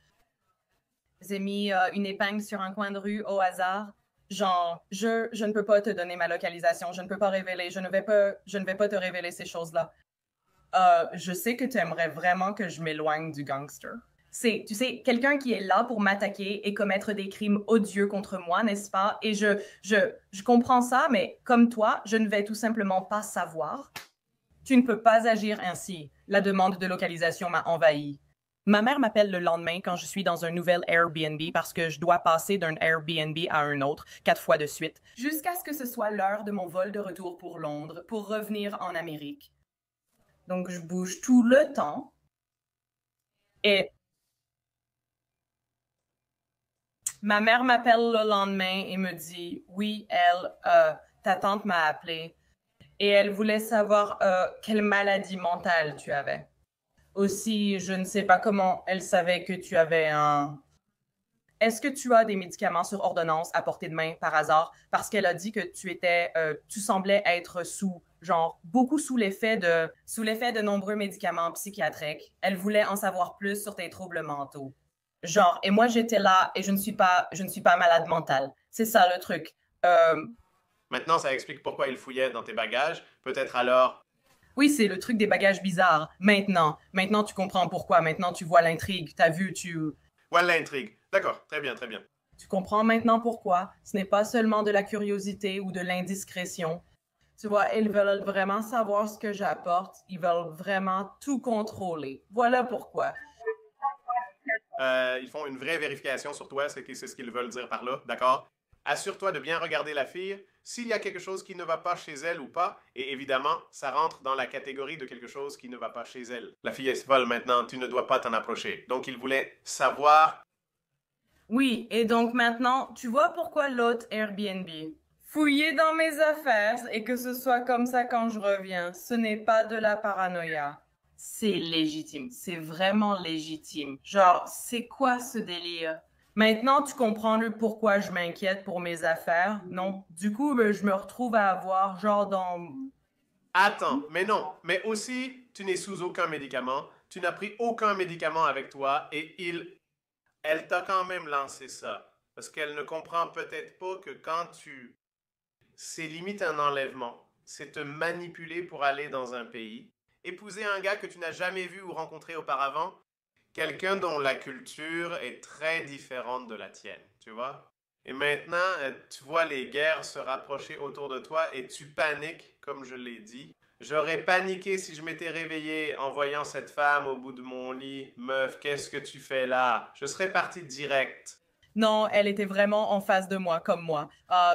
j'ai mis une épingle sur un coin de rue au hasard. Genre, je ne peux pas te donner ma localisation, je ne peux pas révéler, je ne vais pas te révéler ces choses-là. Je sais que tu aimerais vraiment que je m'éloigne du gangster. C'est, tu sais, quelqu'un qui est là pour m'attaquer et commettre des crimes odieux contre moi, n'est-ce pas? Et je comprends ça, mais comme toi, je ne vais tout simplement pas savoir. Tu ne peux pas agir ainsi. La demande de localisation m'a envahi. Ma mère m'appelle le lendemain quand je suis dans un nouvel Airbnb parce que je dois passer d'un Airbnb à un autre 4 fois de suite, jusqu'à ce que ce soit l'heure de mon vol de retour pour Londres pour revenir en Amérique. Donc, je bouge tout le temps. Et ma mère m'appelle le lendemain et me dit « Oui, ta tante m'a appelé et elle voulait savoir quelle maladie mentale tu avais. Aussi, je ne sais pas comment elle savait que tu avais un... Est-ce que tu as des médicaments sur ordonnance à portée de main par hasard? Parce qu'elle a dit que tu semblais être beaucoup sous l'effet de nombreux médicaments psychiatriques. Elle voulait en savoir plus sur tes troubles mentaux. Genre, et moi j'étais là et je ne suis pas malade mentale. C'est ça le truc. Maintenant, ça explique pourquoi il fouillait dans tes bagages. Peut-être alors... Oui, c'est le truc des bagages bizarres. Maintenant, tu comprends pourquoi. Maintenant, tu vois l'intrigue. T'as vu, Voilà l'intrigue. D'accord, très bien, très bien. tu comprends maintenant pourquoi. Ce n'est pas seulement de la curiosité ou de l'indiscrétion. Tu vois, ils veulent vraiment savoir ce que j'apporte. Ils veulent vraiment tout contrôler. Voilà pourquoi. Ils font une vraie vérification sur toi, c'est ce qu'ils veulent dire par là, d'accord? Assure-toi de bien regarder la fille. S'il y a quelque chose qui ne va pas chez elle ou pas, et évidemment, ça rentre dans la catégorie de quelque chose qui ne va pas chez elle. La fille est folle maintenant, tu ne dois pas t'en approcher. Donc, il voulait savoir. Oui, et donc maintenant, tu vois pourquoi l'autre Airbnb. Fouiller dans mes affaires et que ce soit comme ça quand je reviens, ce n'est pas de la paranoïa. C'est légitime, c'est vraiment légitime. Genre, c'est quoi ce délire? Maintenant, tu comprends le pourquoi je m'inquiète pour mes affaires, non? Du coup, ben, je me retrouve à avoir, genre, dans... Attends, mais non. Mais aussi, tu n'es sous aucun médicament. Tu n'as pris aucun médicament avec toi et elle t'a quand même lancé ça. Parce qu'elle ne comprend peut-être pas que quand tu c'est limite un enlèvement. C'est te manipuler pour aller dans un pays. Épouser un gars que tu n'as jamais vu ou rencontré auparavant. Quelqu'un dont la culture est très différente de la tienne, tu vois? Et maintenant, tu vois les guerres se rapprocher autour de toi et tu paniques, comme je l'ai dit. J'aurais paniqué si je m'étais réveillé en voyant cette femme au bout de mon lit. Meuf, qu'est-ce que tu fais là? Je serais parti direct. Non, elle était vraiment en face de moi, comme moi.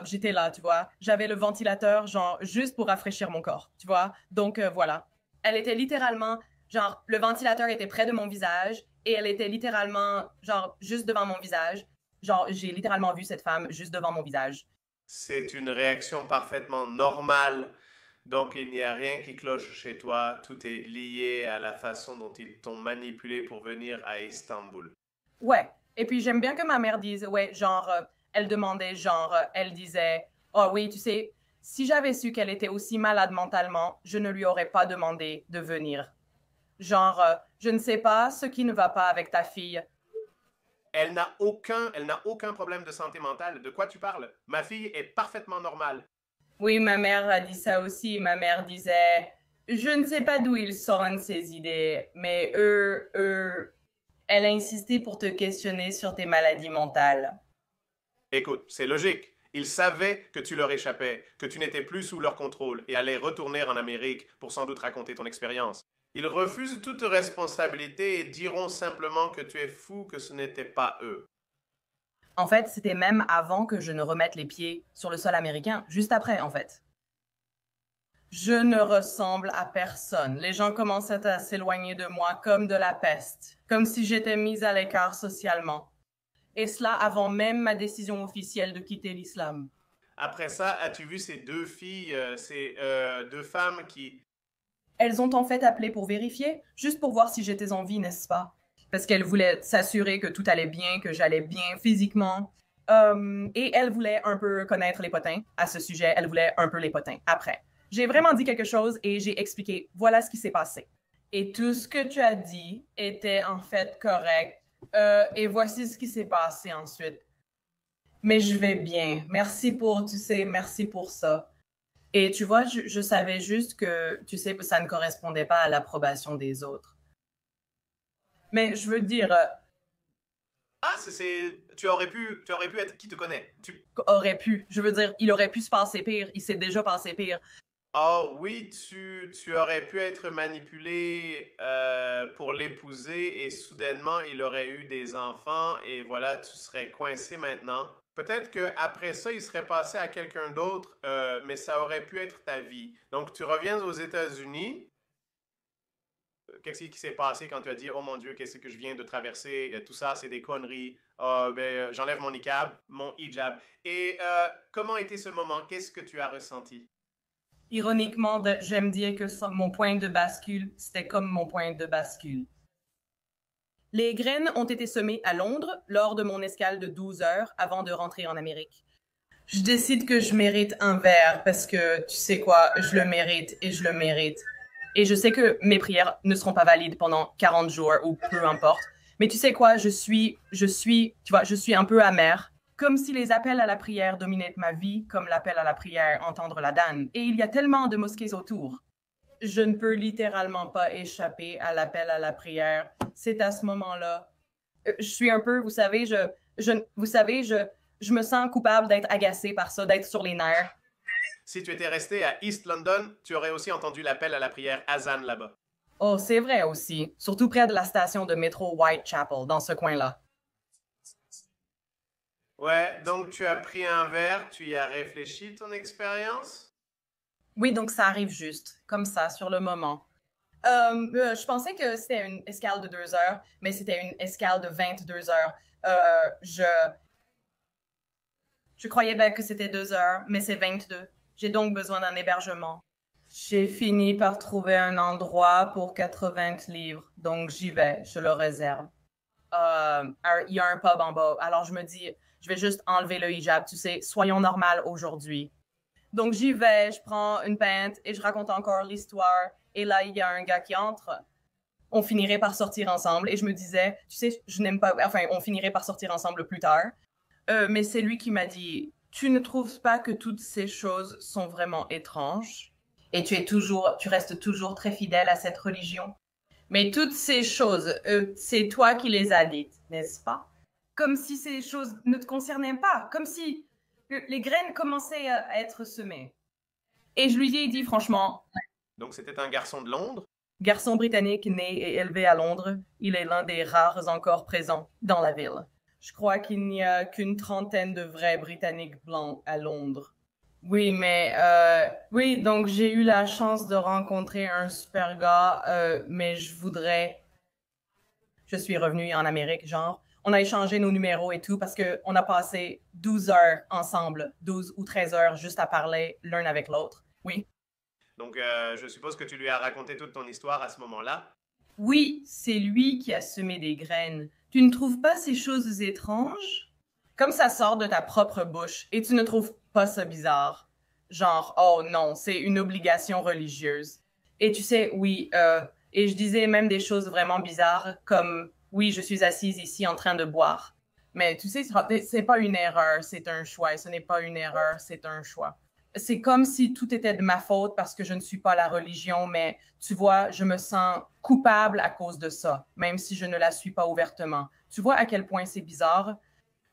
J'étais là, tu vois. J'avais le ventilateur, genre, juste pour rafraîchir mon corps, tu vois. Donc, voilà. Elle était littéralement, genre, le ventilateur était près de mon visage et elle était littéralement, genre, juste devant mon visage. Genre, j'ai littéralement vu cette femme juste devant mon visage. C'est une réaction parfaitement normale. Donc, il n'y a rien qui cloche chez toi. Tout est lié à la façon dont ils t'ont manipulé pour venir à Istanbul. Ouais. Et puis, j'aime bien que ma mère dise, ouais, genre, elle demandait, genre, elle disait, oh oui, tu sais, si j'avais su qu'elle était aussi malade mentalement, je ne lui aurais pas demandé de venir. Genre, je ne sais pas ce qui ne va pas avec ta fille. Elle n'a aucun problème de santé mentale. De quoi tu parles? Ma fille est parfaitement normale. Oui, ma mère a dit ça aussi. Ma mère disait, je ne sais pas d'où ils sortent ces idées, mais elle a insisté pour te questionner sur tes maladies mentales. Écoute, c'est logique. Ils savaient que tu leur échappais, que tu n'étais plus sous leur contrôle et allaient retourner en Amérique pour sans doute raconter ton expérience. Ils refusent toute responsabilité et diront simplement que tu es fou, que ce n'était pas eux. En fait, c'était même avant que je ne remette les pieds sur le sol américain, juste après, en fait. Je ne ressemble à personne. Les gens commençaient à s'éloigner de moi comme de la peste, comme si j'étais mise à l'écart socialement. Et cela avant même ma décision officielle de quitter l'islam. Après ça, as-tu vu ces deux filles, ces deux femmes qui... Elles ont en fait appelé pour vérifier, juste pour voir si j'étais en vie, n'est-ce pas? Parce qu'elles voulaient s'assurer que tout allait bien, que j'allais bien physiquement. Et elles voulaient un peu connaître les potins à ce sujet. Elles voulaient un peu les potins après. J'ai vraiment dit quelque chose et j'ai expliqué, voilà ce qui s'est passé. Et tout ce que tu as dit était en fait correct. Et voici ce qui s'est passé ensuite. Mais je vais bien. Merci pour ça. Et tu vois, je savais juste que, tu sais, ça ne correspondait pas à l'approbation des autres. Mais je veux dire, Ah, tu aurais pu être qui te connaît. aurait pu. Je veux dire, il aurait pu se passer pire. Il s'est déjà passé pire. Oh oui, tu aurais pu être manipulé pour l'épouser et soudainement il aurait eu des enfants et voilà, tu serais coincé maintenant. Peut-être qu'après ça, il serait passé à quelqu'un d'autre, mais ça aurait pu être ta vie. Donc tu reviens aux États-Unis. Qu'est-ce qui s'est passé quand tu as dit, oh mon Dieu, qu'est-ce que je viens de traverser? Tout ça, c'est des conneries. J'enlève mon niqab, mon hijab. Et comment était ce moment? Qu'est-ce que tu as ressenti? Ironiquement, j'aime dire que mon point de bascule, c'était comme mon point de bascule. Les graines ont été semées à Londres lors de mon escale de 12 heures avant de rentrer en Amérique. Je décide que je mérite un verre parce que, tu sais quoi, je le mérite et je le mérite. Et je sais que mes prières ne seront pas valides pendant 40 jours ou peu importe. Mais tu sais quoi, je suis un peu amère. Comme si les appels à la prière dominaient ma vie, comme l'appel à la prière entendre la danne. Et il y a tellement de mosquées autour. Je ne peux littéralement pas échapper à l'appel à la prière. C'est à ce moment-là. Je suis un peu, vous savez, je me sens coupable d'être agacée par ça, d'être sur les nerfs. Si tu étais resté à East London, tu aurais aussi entendu l'appel à la prière Azan là-bas. Oh, c'est vrai aussi. Surtout près de la station de métro Whitechapel, dans ce coin-là. Ouais, donc tu as pris un verre, tu y as réfléchi ton expérience? Oui, donc ça arrive juste, comme ça, sur le moment. Je pensais que c'était une escale de 2 heures, mais c'était une escale de 22 heures. Je croyais bien que c'était 2 heures, mais c'est 22. J'ai donc besoin d'un hébergement. J'ai fini par trouver un endroit pour 80 livres, donc j'y vais, je le réserve. Il y a un pub en bas, alors je me dis, je vais juste enlever le hijab, tu sais, soyons normales aujourd'hui. Donc j'y vais, je prends une pinte et je raconte encore l'histoire. Et là, il y a un gars qui entre. On finirait par sortir ensemble. Et je me disais, tu sais, je n'aime pas... Enfin, on finirait par sortir ensemble plus tard. Mais c'est lui qui m'a dit, tu ne trouves pas que toutes ces choses sont vraiment étranges? Et tu restes toujours très fidèle à cette religion. Mais toutes ces choses, c'est toi qui les as dites, n'est-ce pas? Comme si ces choses ne te concernaient pas. Comme si les graines commençaient à être semées. Et je lui ai dit franchement, Donc c'était un garçon de Londres? garçon britannique né et élevé à Londres, il est l'un des rares encore présents dans la ville. Je crois qu'il n'y a qu'une trentaine de vrais Britanniques blancs à Londres. Oui, mais oui, donc j'ai eu la chance de rencontrer un super gars, mais je suis revenue en Amérique, genre. On a échangé nos numéros et tout parce qu'on a passé 12 heures ensemble, 12 ou 13 heures juste à parler l'un avec l'autre. Oui. Donc je suppose que tu lui as raconté toute ton histoire à ce moment-là? Oui, c'est lui qui a semé des graines. Tu ne trouves pas ces choses étranges? Comme ça sort de ta propre bouche et tu ne trouves pas ça bizarre. Genre, oh non, c'est une obligation religieuse. Et tu sais, oui, et je disais même des choses vraiment bizarres comme, oui, je suis assise ici en train de boire. Mais tu sais, c'est pas une erreur, c'est un choix. Et ce n'est pas une erreur, c'est un choix. C'est comme si tout était de ma faute parce que je ne suis pas la religion, mais tu vois, je me sens coupable à cause de ça, même si je ne la suis pas ouvertement. Tu vois à quel point c'est bizarre?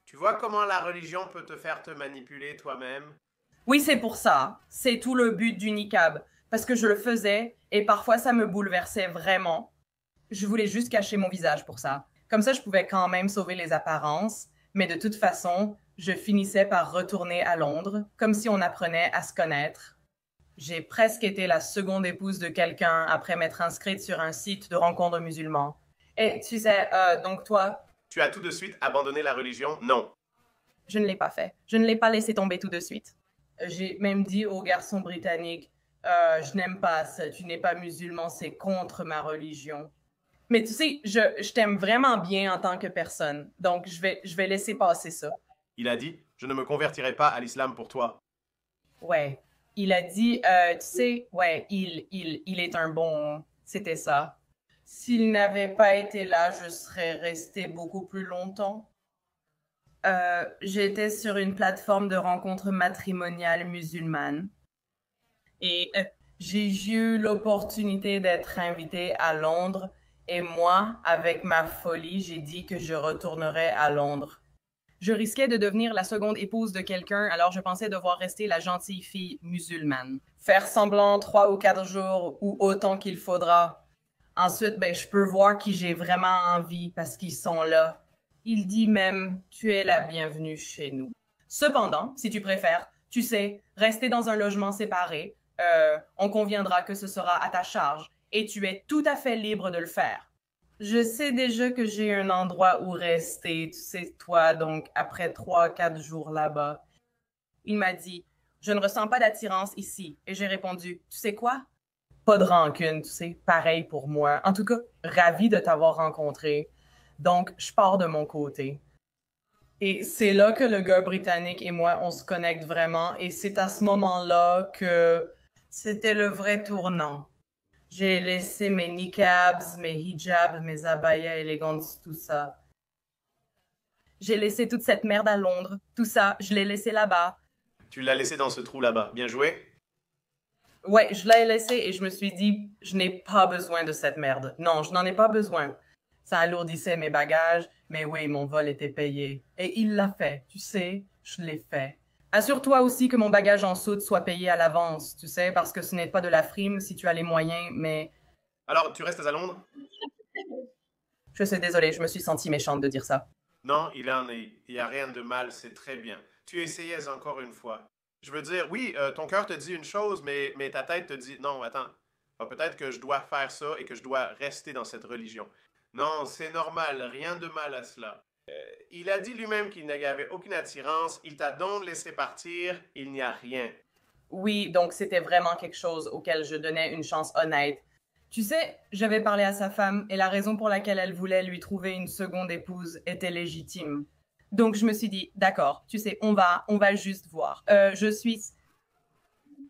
Tu vois comment la religion peut te faire te manipuler toi-même? Oui, c'est pour ça. C'est tout le but du niqab. Parce que je le faisais et parfois ça me bouleversait vraiment. Je voulais juste cacher mon visage pour ça. Comme ça, je pouvais quand même sauver les apparences, mais de toute façon, je finissais par retourner à Londres, comme si on apprenait à se connaître. J'ai presque été la seconde épouse de quelqu'un après m'être inscrite sur un site de rencontres musulmans. Et tu sais, donc toi, Tu as tout de suite abandonné la religion? Non. je ne l'ai pas fait. Je ne l'ai pas laissé tomber tout de suite. J'ai même dit au garçon britannique, je n'aime pas ça, tu n'es pas musulman, c'est contre ma religion. Mais tu sais, je t'aime vraiment bien en tant que personne, donc je vais laisser passer ça. Il a dit, je ne me convertirai pas à l'islam pour toi. Ouais, il a dit, tu sais, ouais, il est un bon... C'était ça. S'il n'avait pas été là, je serais restée beaucoup plus longtemps. J'étais sur une plateforme de rencontres matrimoniales musulmanes et j'ai eu l'opportunité d'être invitée à Londres et moi, avec ma folie, j'ai dit que je retournerais à Londres. Je risquais de devenir la seconde épouse de quelqu'un, alors je pensais devoir rester la gentille fille musulmane. Faire semblant 3 ou 4 jours ou autant qu'il faudra. Ensuite, ben, je peux voir qui j'ai vraiment envie parce qu'ils sont là. Il dit même, tu es la bienvenue chez nous. Cependant, si tu préfères, tu sais, rester dans un logement séparé, on conviendra que ce sera à ta charge et tu es tout à fait libre de le faire. Je sais déjà que j'ai un endroit où rester, tu sais, toi, donc après 3-4 jours là-bas. Il m'a dit, je ne ressens pas d'attirance ici. Et j'ai répondu, tu sais quoi? Pas de rancune, tu sais, pareil pour moi. En tout cas, ravi de t'avoir rencontré. Donc, je pars de mon côté. Et c'est là que le gars britannique et moi, on se connecte vraiment. Et c'est à ce moment-là que c'était le vrai tournant. J'ai laissé mes niqabs, mes hijabs, mes abayas élégantes, tout ça. J'ai laissé toute cette merde à Londres. Tout ça, je l'ai laissé là-bas. Tu l'as laissé dans ce trou là-bas. Bien joué? Ouais, je l'ai laissé et je me suis dit, je n'ai pas besoin de cette merde. Non, je n'en ai pas besoin. Ça alourdissait mes bagages, mais oui, mon vol était payé. Et il l'a fait, tu sais, je l'ai fait. Assure-toi aussi que mon bagage en soute soit payé à l'avance, tu sais, parce que ce n'est pas de la frime si tu as les moyens, mais Alors, tu restes à Londres? je suis désolée, je me suis sentie méchante de dire ça. Non, il en est. Il n'y a rien de mal, c'est très bien. Tu essayais encore une fois. Je veux dire, oui, ton cœur te dit une chose, mais ta tête te dit, non, attends, peut-être que je dois faire ça et que je dois rester dans cette religion. Non, c'est normal, rien de mal à cela. Il a dit lui-même qu'il n'y avait aucune attirance, il t'a donc laissé partir, il n'y a rien. Oui, donc c'était vraiment quelque chose auquel je donnais une chance honnête. Tu sais, j'avais parlé à sa femme et la raison pour laquelle elle voulait lui trouver une seconde épouse était légitime. Donc je me suis dit, d'accord, tu sais, on va juste voir. Je suis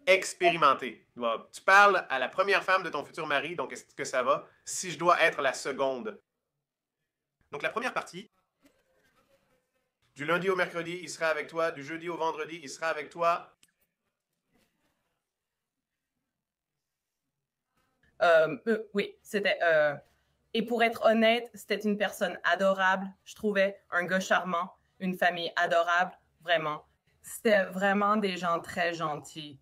Expérimenté. Bon, tu parles à la première femme de ton futur mari, donc est-ce que ça va? Si je dois être la seconde. Donc la première partie, du lundi au mercredi, il sera avec toi, du jeudi au vendredi, il sera avec toi. Oui, c'était. Et pour être honnête, c'était une personne adorable. Je trouvais un gars charmant, une famille adorable, vraiment. C'était vraiment des gens très gentils.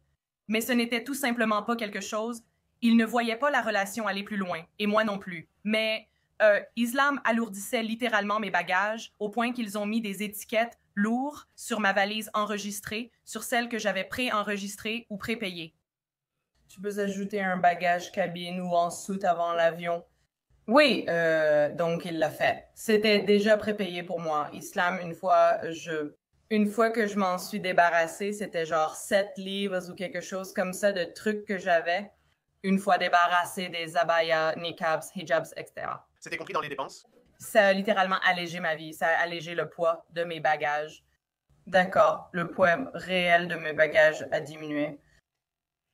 Mais ce n'était tout simplement pas quelque chose. Ils ne voyaient pas la relation aller plus loin, et moi non plus. Mais Islam alourdissait littéralement mes bagages au point qu'ils ont mis des étiquettes lourdes sur ma valise enregistrée, sur celle que j'avais pré-enregistrée ou prépayée. Tu peux ajouter un bagage cabine ou en soute avant l'avion. Oui, donc il l'a fait. C'était déjà prépayé pour moi. Islam, une fois que je m'en suis débarrassée, c'était genre 7 livres ou quelque chose comme ça de trucs que j'avais. Une fois débarrassée des abayas, niqabs, hijabs, etc. C'était compris dans les dépenses? Ça a littéralement allégé ma vie. Ça a allégé le poids de mes bagages. D'accord, le poids réel de mes bagages a diminué.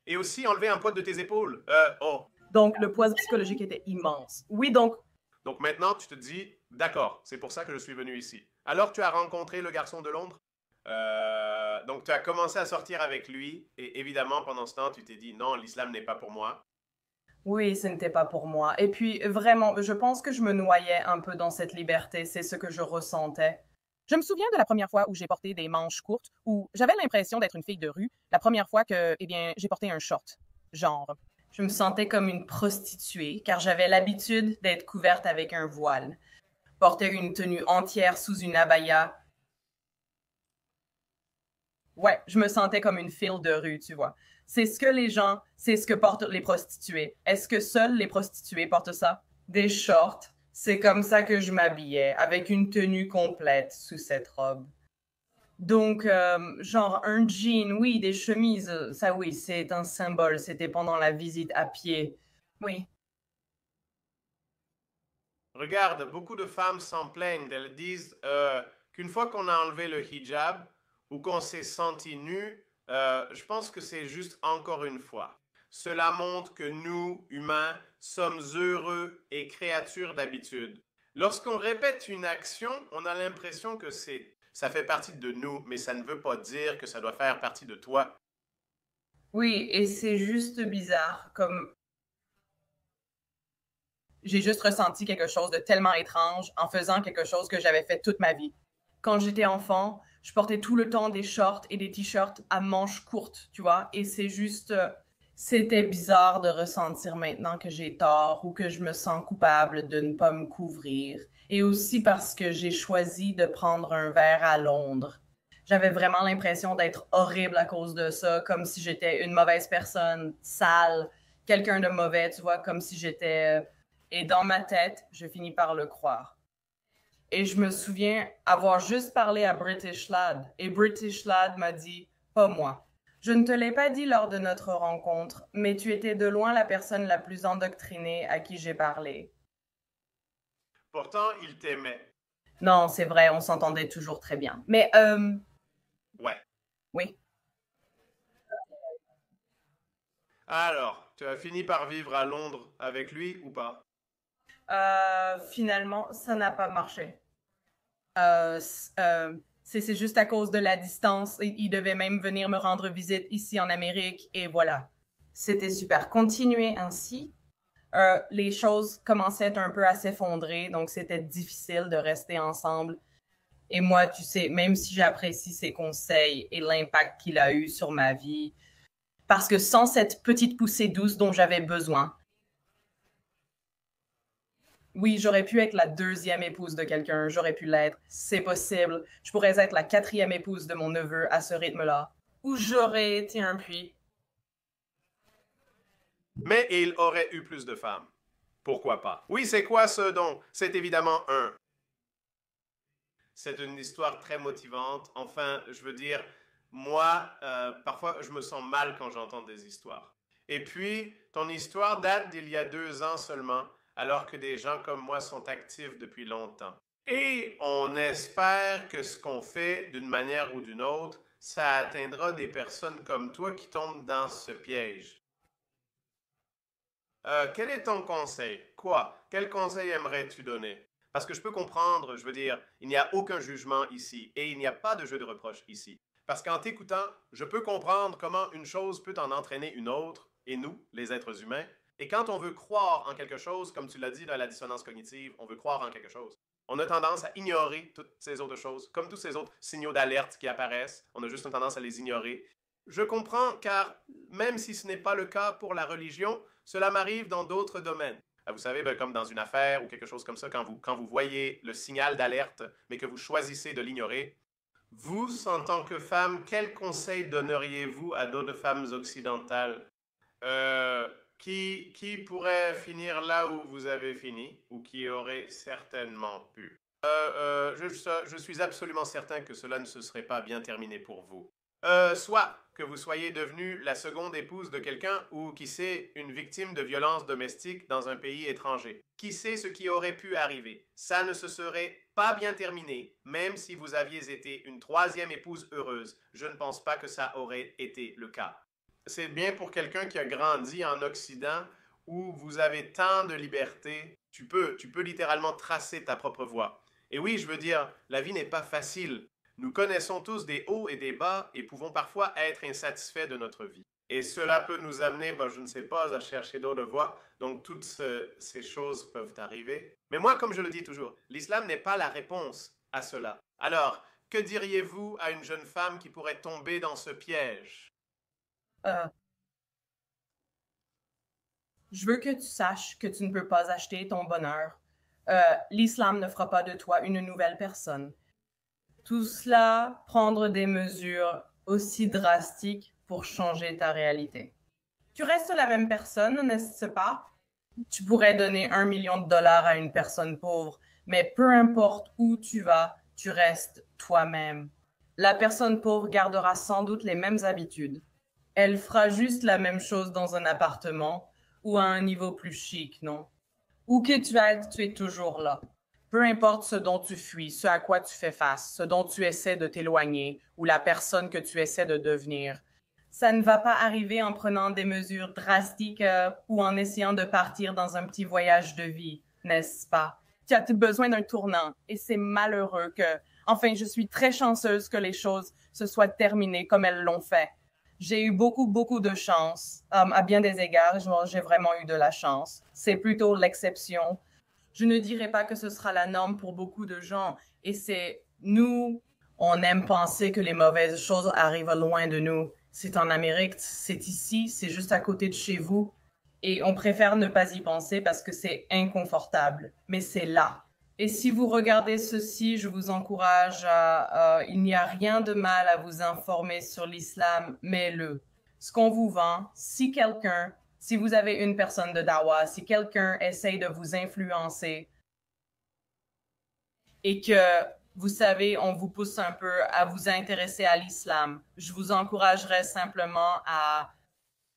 Et aussi enlever un poids de tes épaules. Oh. Donc, le poids psychologique était immense. Oui, donc, Donc maintenant, tu te dis, d'accord, c'est pour ça que je suis venu ici. Alors, tu as rencontré le garçon de Londres? Donc, tu as commencé à sortir avec lui. Et évidemment, pendant ce temps, tu t'es dit, non, l'islam n'est pas pour moi. oui, ce n'était pas pour moi. Et puis, vraiment, je pense que je me noyais un peu dans cette liberté. C'est ce que je ressentais. Je me souviens de la première fois où j'ai porté des manches courtes, où j'avais l'impression d'être une fille de rue, la première fois que, eh bien, j'ai porté un short. Genre. Je me sentais comme une prostituée, car j'avais l'habitude d'être couverte avec un voile. Porter une tenue entière sous une abaya. Ouais, je me sentais comme une fille de rue, tu vois. C'est ce que portent les prostituées. Est-ce que seules les prostituées portent ça? Des shorts. C'est comme ça que je m'habillais, avec une tenue complète sous cette robe. Donc, genre un jean, oui, des chemises, ça oui, c'est un symbole. C'était pendant la visite à pied. Oui. Regarde, beaucoup de femmes s'en plaignent. Elles disent qu'une fois qu'on a enlevé le hijab ou qu'on s'est senti nu, je pense que c'est juste encore une fois. Cela montre que nous, humains, sommes heureux et créatures d'habitude. Lorsqu'on répète une action, on a l'impression que ça fait partie de nous, mais ça ne veut pas dire que ça doit faire partie de toi. Oui, et c'est juste bizarre, comme j'ai juste ressenti quelque chose de tellement étrange en faisant quelque chose que j'avais fait toute ma vie. Quand j'étais enfant, je portais tout le temps des shorts et des t-shirts à manches courtes, tu vois, et c'est juste, c'était bizarre de ressentir maintenant que j'ai tort ou que je me sens coupable de ne pas me couvrir. Et aussi parce que j'ai choisi de prendre un verre à Londres. J'avais vraiment l'impression d'être horrible à cause de ça, comme si j'étais une mauvaise personne, sale, quelqu'un de mauvais, tu vois, comme si j'étais... Et dans ma tête, je finis par le croire. Et je me souviens avoir juste parlé à British Lad, et British Lad m'a dit « Pas moi ». Je ne te l'ai pas dit lors de notre rencontre, mais tu étais de loin la personne la plus endoctrinée à qui j'ai parlé. Pourtant, il t'aimait. Non, c'est vrai, on s'entendait toujours très bien. Mais, Ouais. oui. Alors, tu as fini par vivre à Londres avec lui ou pas? Finalement, ça n'a pas marché. C'est juste à cause de la distance. Il devait même venir me rendre visite ici en Amérique, et voilà. C'était super. Continuez ainsi. Les choses commençaient un peu à s'effondrer, donc c'était difficile de rester ensemble. Et moi, tu sais, même si j'apprécie ses conseils et l'impact qu'il a eu sur ma vie, parce que sans cette petite poussée douce dont j'avais besoin, oui, j'aurais pu être la deuxième épouse de quelqu'un, j'aurais pu l'être, c'est possible. Je pourrais être la quatrième épouse de mon neveu à ce rythme-là. Ou j'aurais été un puits. Mais il aurait eu plus de femmes. Pourquoi pas? Oui, c'est quoi ce don? C'est évidemment un. C'est une histoire très motivante. Enfin, je veux dire, moi, parfois, je me sens mal quand j'entends des histoires. Et puis, ton histoire date d'il y a 2 ans seulement, alors que des gens comme moi sont actifs depuis longtemps. Et on espère que ce qu'on fait, d'une manière ou d'une autre, ça atteindra des personnes comme toi qui tombent dans ce piège. Quel est ton conseil? Quoi? Quel conseil aimerais-tu donner? Parce que je peux comprendre, je veux dire, il n'y a aucun jugement ici et il n'y a pas de jeu de reproche ici. Parce qu'en t'écoutant, je peux comprendre comment une chose peut en entraîner une autre, et nous, les êtres humains. Et quand on veut croire en quelque chose, comme tu l'as dit dans la dissonance cognitive, on veut croire en quelque chose. On a tendance à ignorer toutes ces autres choses, comme tous ces autres signaux d'alerte qui apparaissent. On a juste une tendance à les ignorer. Je comprends, car même si ce n'est pas le cas pour la religion, cela m'arrive dans d'autres domaines. Vous savez, comme dans une affaire ou quelque chose comme ça, quand vous voyez le signal d'alerte, mais que vous choisissez de l'ignorer. Vous, en tant que femme, quel conseil donneriez-vous à d'autres femmes occidentales qui pourraient finir là où vous avez fini, ou qui auraient certainement pu? Je suis absolument certain que cela ne se serait pas bien terminé pour vous. Soit que vous soyez devenue la seconde épouse de quelqu'un ou, qui sait, une victime de violences domestiques dans un pays étranger. Qui sait ce qui aurait pu arriver? Ça ne se serait pas bien terminé, même si vous aviez été une troisième épouse heureuse. Je ne pense pas que ça aurait été le cas. C'est bien pour quelqu'un qui a grandi en Occident où vous avez tant de liberté. Tu peux littéralement tracer ta propre voie. Et oui, je veux dire, la vie n'est pas facile. Nous connaissons tous des hauts et des bas et pouvons parfois être insatisfaits de notre vie. Et cela peut nous amener, je ne sais pas, à chercher d'autres voies. Donc toutes ces choses peuvent arriver. Mais moi, comme je le dis toujours, l'islam n'est pas la réponse à cela. Alors, que diriez-vous à une jeune femme qui pourrait tomber dans ce piège? Je veux que tu saches que tu ne peux pas acheter ton bonheur. L'islam ne fera pas de toi une nouvelle personne. Tout cela, prendre des mesures aussi drastiques pour changer ta réalité. Tu restes la même personne, n'est-ce pas? Tu pourrais donner $1 million à une personne pauvre, mais peu importe où tu vas, tu restes toi-même. La personne pauvre gardera sans doute les mêmes habitudes. Elle fera juste la même chose dans un appartement ou à un niveau plus chic, non? Où que tu ailles, tu es toujours là. Peu importe ce dont tu fuis, ce à quoi tu fais face, ce dont tu essaies de t'éloigner ou la personne que tu essaies de devenir. Ça ne va pas arriver en prenant des mesures drastiques ou en essayant de partir dans un petit voyage de vie, n'est-ce pas? Tu as besoin d'un tournant et c'est malheureux que... Enfin, je suis très chanceuse que les choses se soient terminées comme elles l'ont fait. J'ai eu beaucoup de chance. À bien des égards, j'ai vraiment eu de la chance. C'est plutôt l'exception. Je ne dirais pas que ce sera la norme pour beaucoup de gens. Et c'est nous, on aime penser que les mauvaises choses arrivent loin de nous. C'est en Amérique, c'est ici, c'est juste à côté de chez vous. Et on préfère ne pas y penser parce que c'est inconfortable. Mais c'est là. Et si vous regardez ceci, je vous encourage il n'y a rien de mal à vous informer sur l'islam, mais ce qu'on vous vend, si vous avez une personne de dawa, si quelqu'un essaye de vous influencer et que, vous savez, on vous pousse un peu à vous intéresser à l'islam, je vous encouragerais simplement à...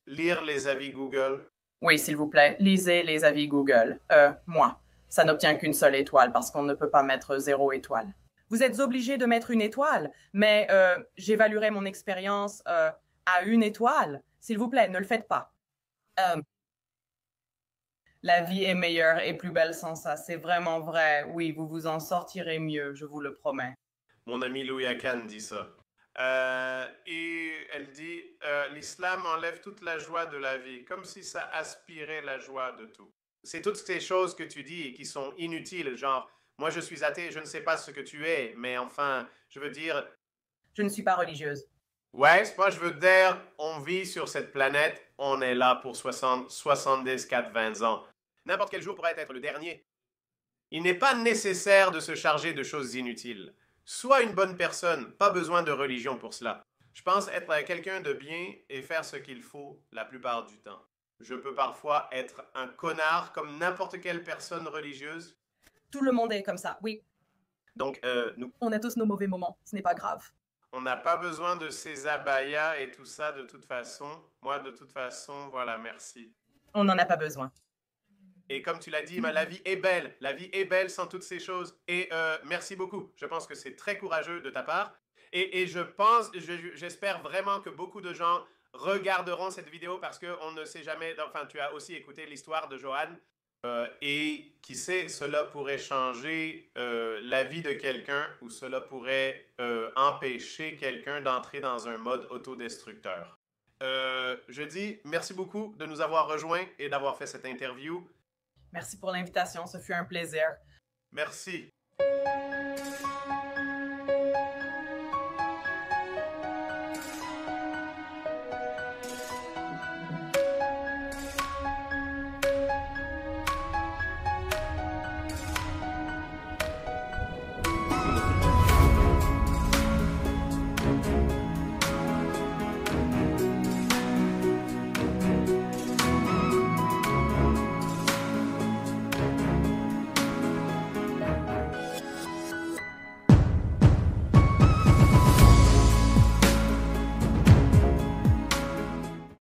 Lire les avis Google. Oui, s'il vous plaît, lisez les avis Google. Moi, ça n'obtient qu'une seule étoile parce qu'on ne peut pas mettre 0 étoile. Vous êtes obligé de mettre une étoile, mais j'évaluerai mon expérience à 1 étoile. S'il vous plaît, ne le faites pas. La vie est meilleure et plus belle sans ça. C'est vraiment vrai. Oui, vous vous en sortirez mieux, je vous le promets. Mon ami Louis Akan dit ça. Et Elle dit l'islam enlève toute la joie de la vie, comme si ça aspirait la joie de tout. C'est toutes ces choses que tu dis qui sont inutiles, genre, moi je suis athée, je ne sais pas ce que tu es, mais enfin, je veux dire, Je ne suis pas religieuse. ouais, moi je veux dire, on vit sur cette planète, on est là pour 60, 70, 80 ans. N'importe quel jour pourrait être le dernier. Il n'est pas nécessaire de se charger de choses inutiles. Sois une bonne personne, pas besoin de religion pour cela. Je pense être quelqu'un de bien et faire ce qu'il faut la plupart du temps. Je peux parfois être un connard comme n'importe quelle personne religieuse. Tout le monde est comme ça, oui. Donc, On a tous nos mauvais moments, ce n'est pas grave. on n'a pas besoin de ces abayas et tout ça de toute façon. Moi, de toute façon, voilà, merci. On n'en a pas besoin. Et comme tu l'as dit, la vie est belle. La vie est belle sans toutes ces choses. Et merci beaucoup. Je pense que c'est très courageux de ta part. Et j'espère vraiment que beaucoup de gens regarderont cette vidéo parce qu'on ne sait jamais. Enfin, tu as aussi écouté l'histoire de Joanne. Et qui sait, cela pourrait changer la vie de quelqu'un ou cela pourrait empêcher quelqu'un d'entrer dans un mode autodestructeur. Je dis merci beaucoup de nous avoir rejoints et d'avoir fait cette interview. Merci pour l'invitation, ce fut un plaisir. Merci.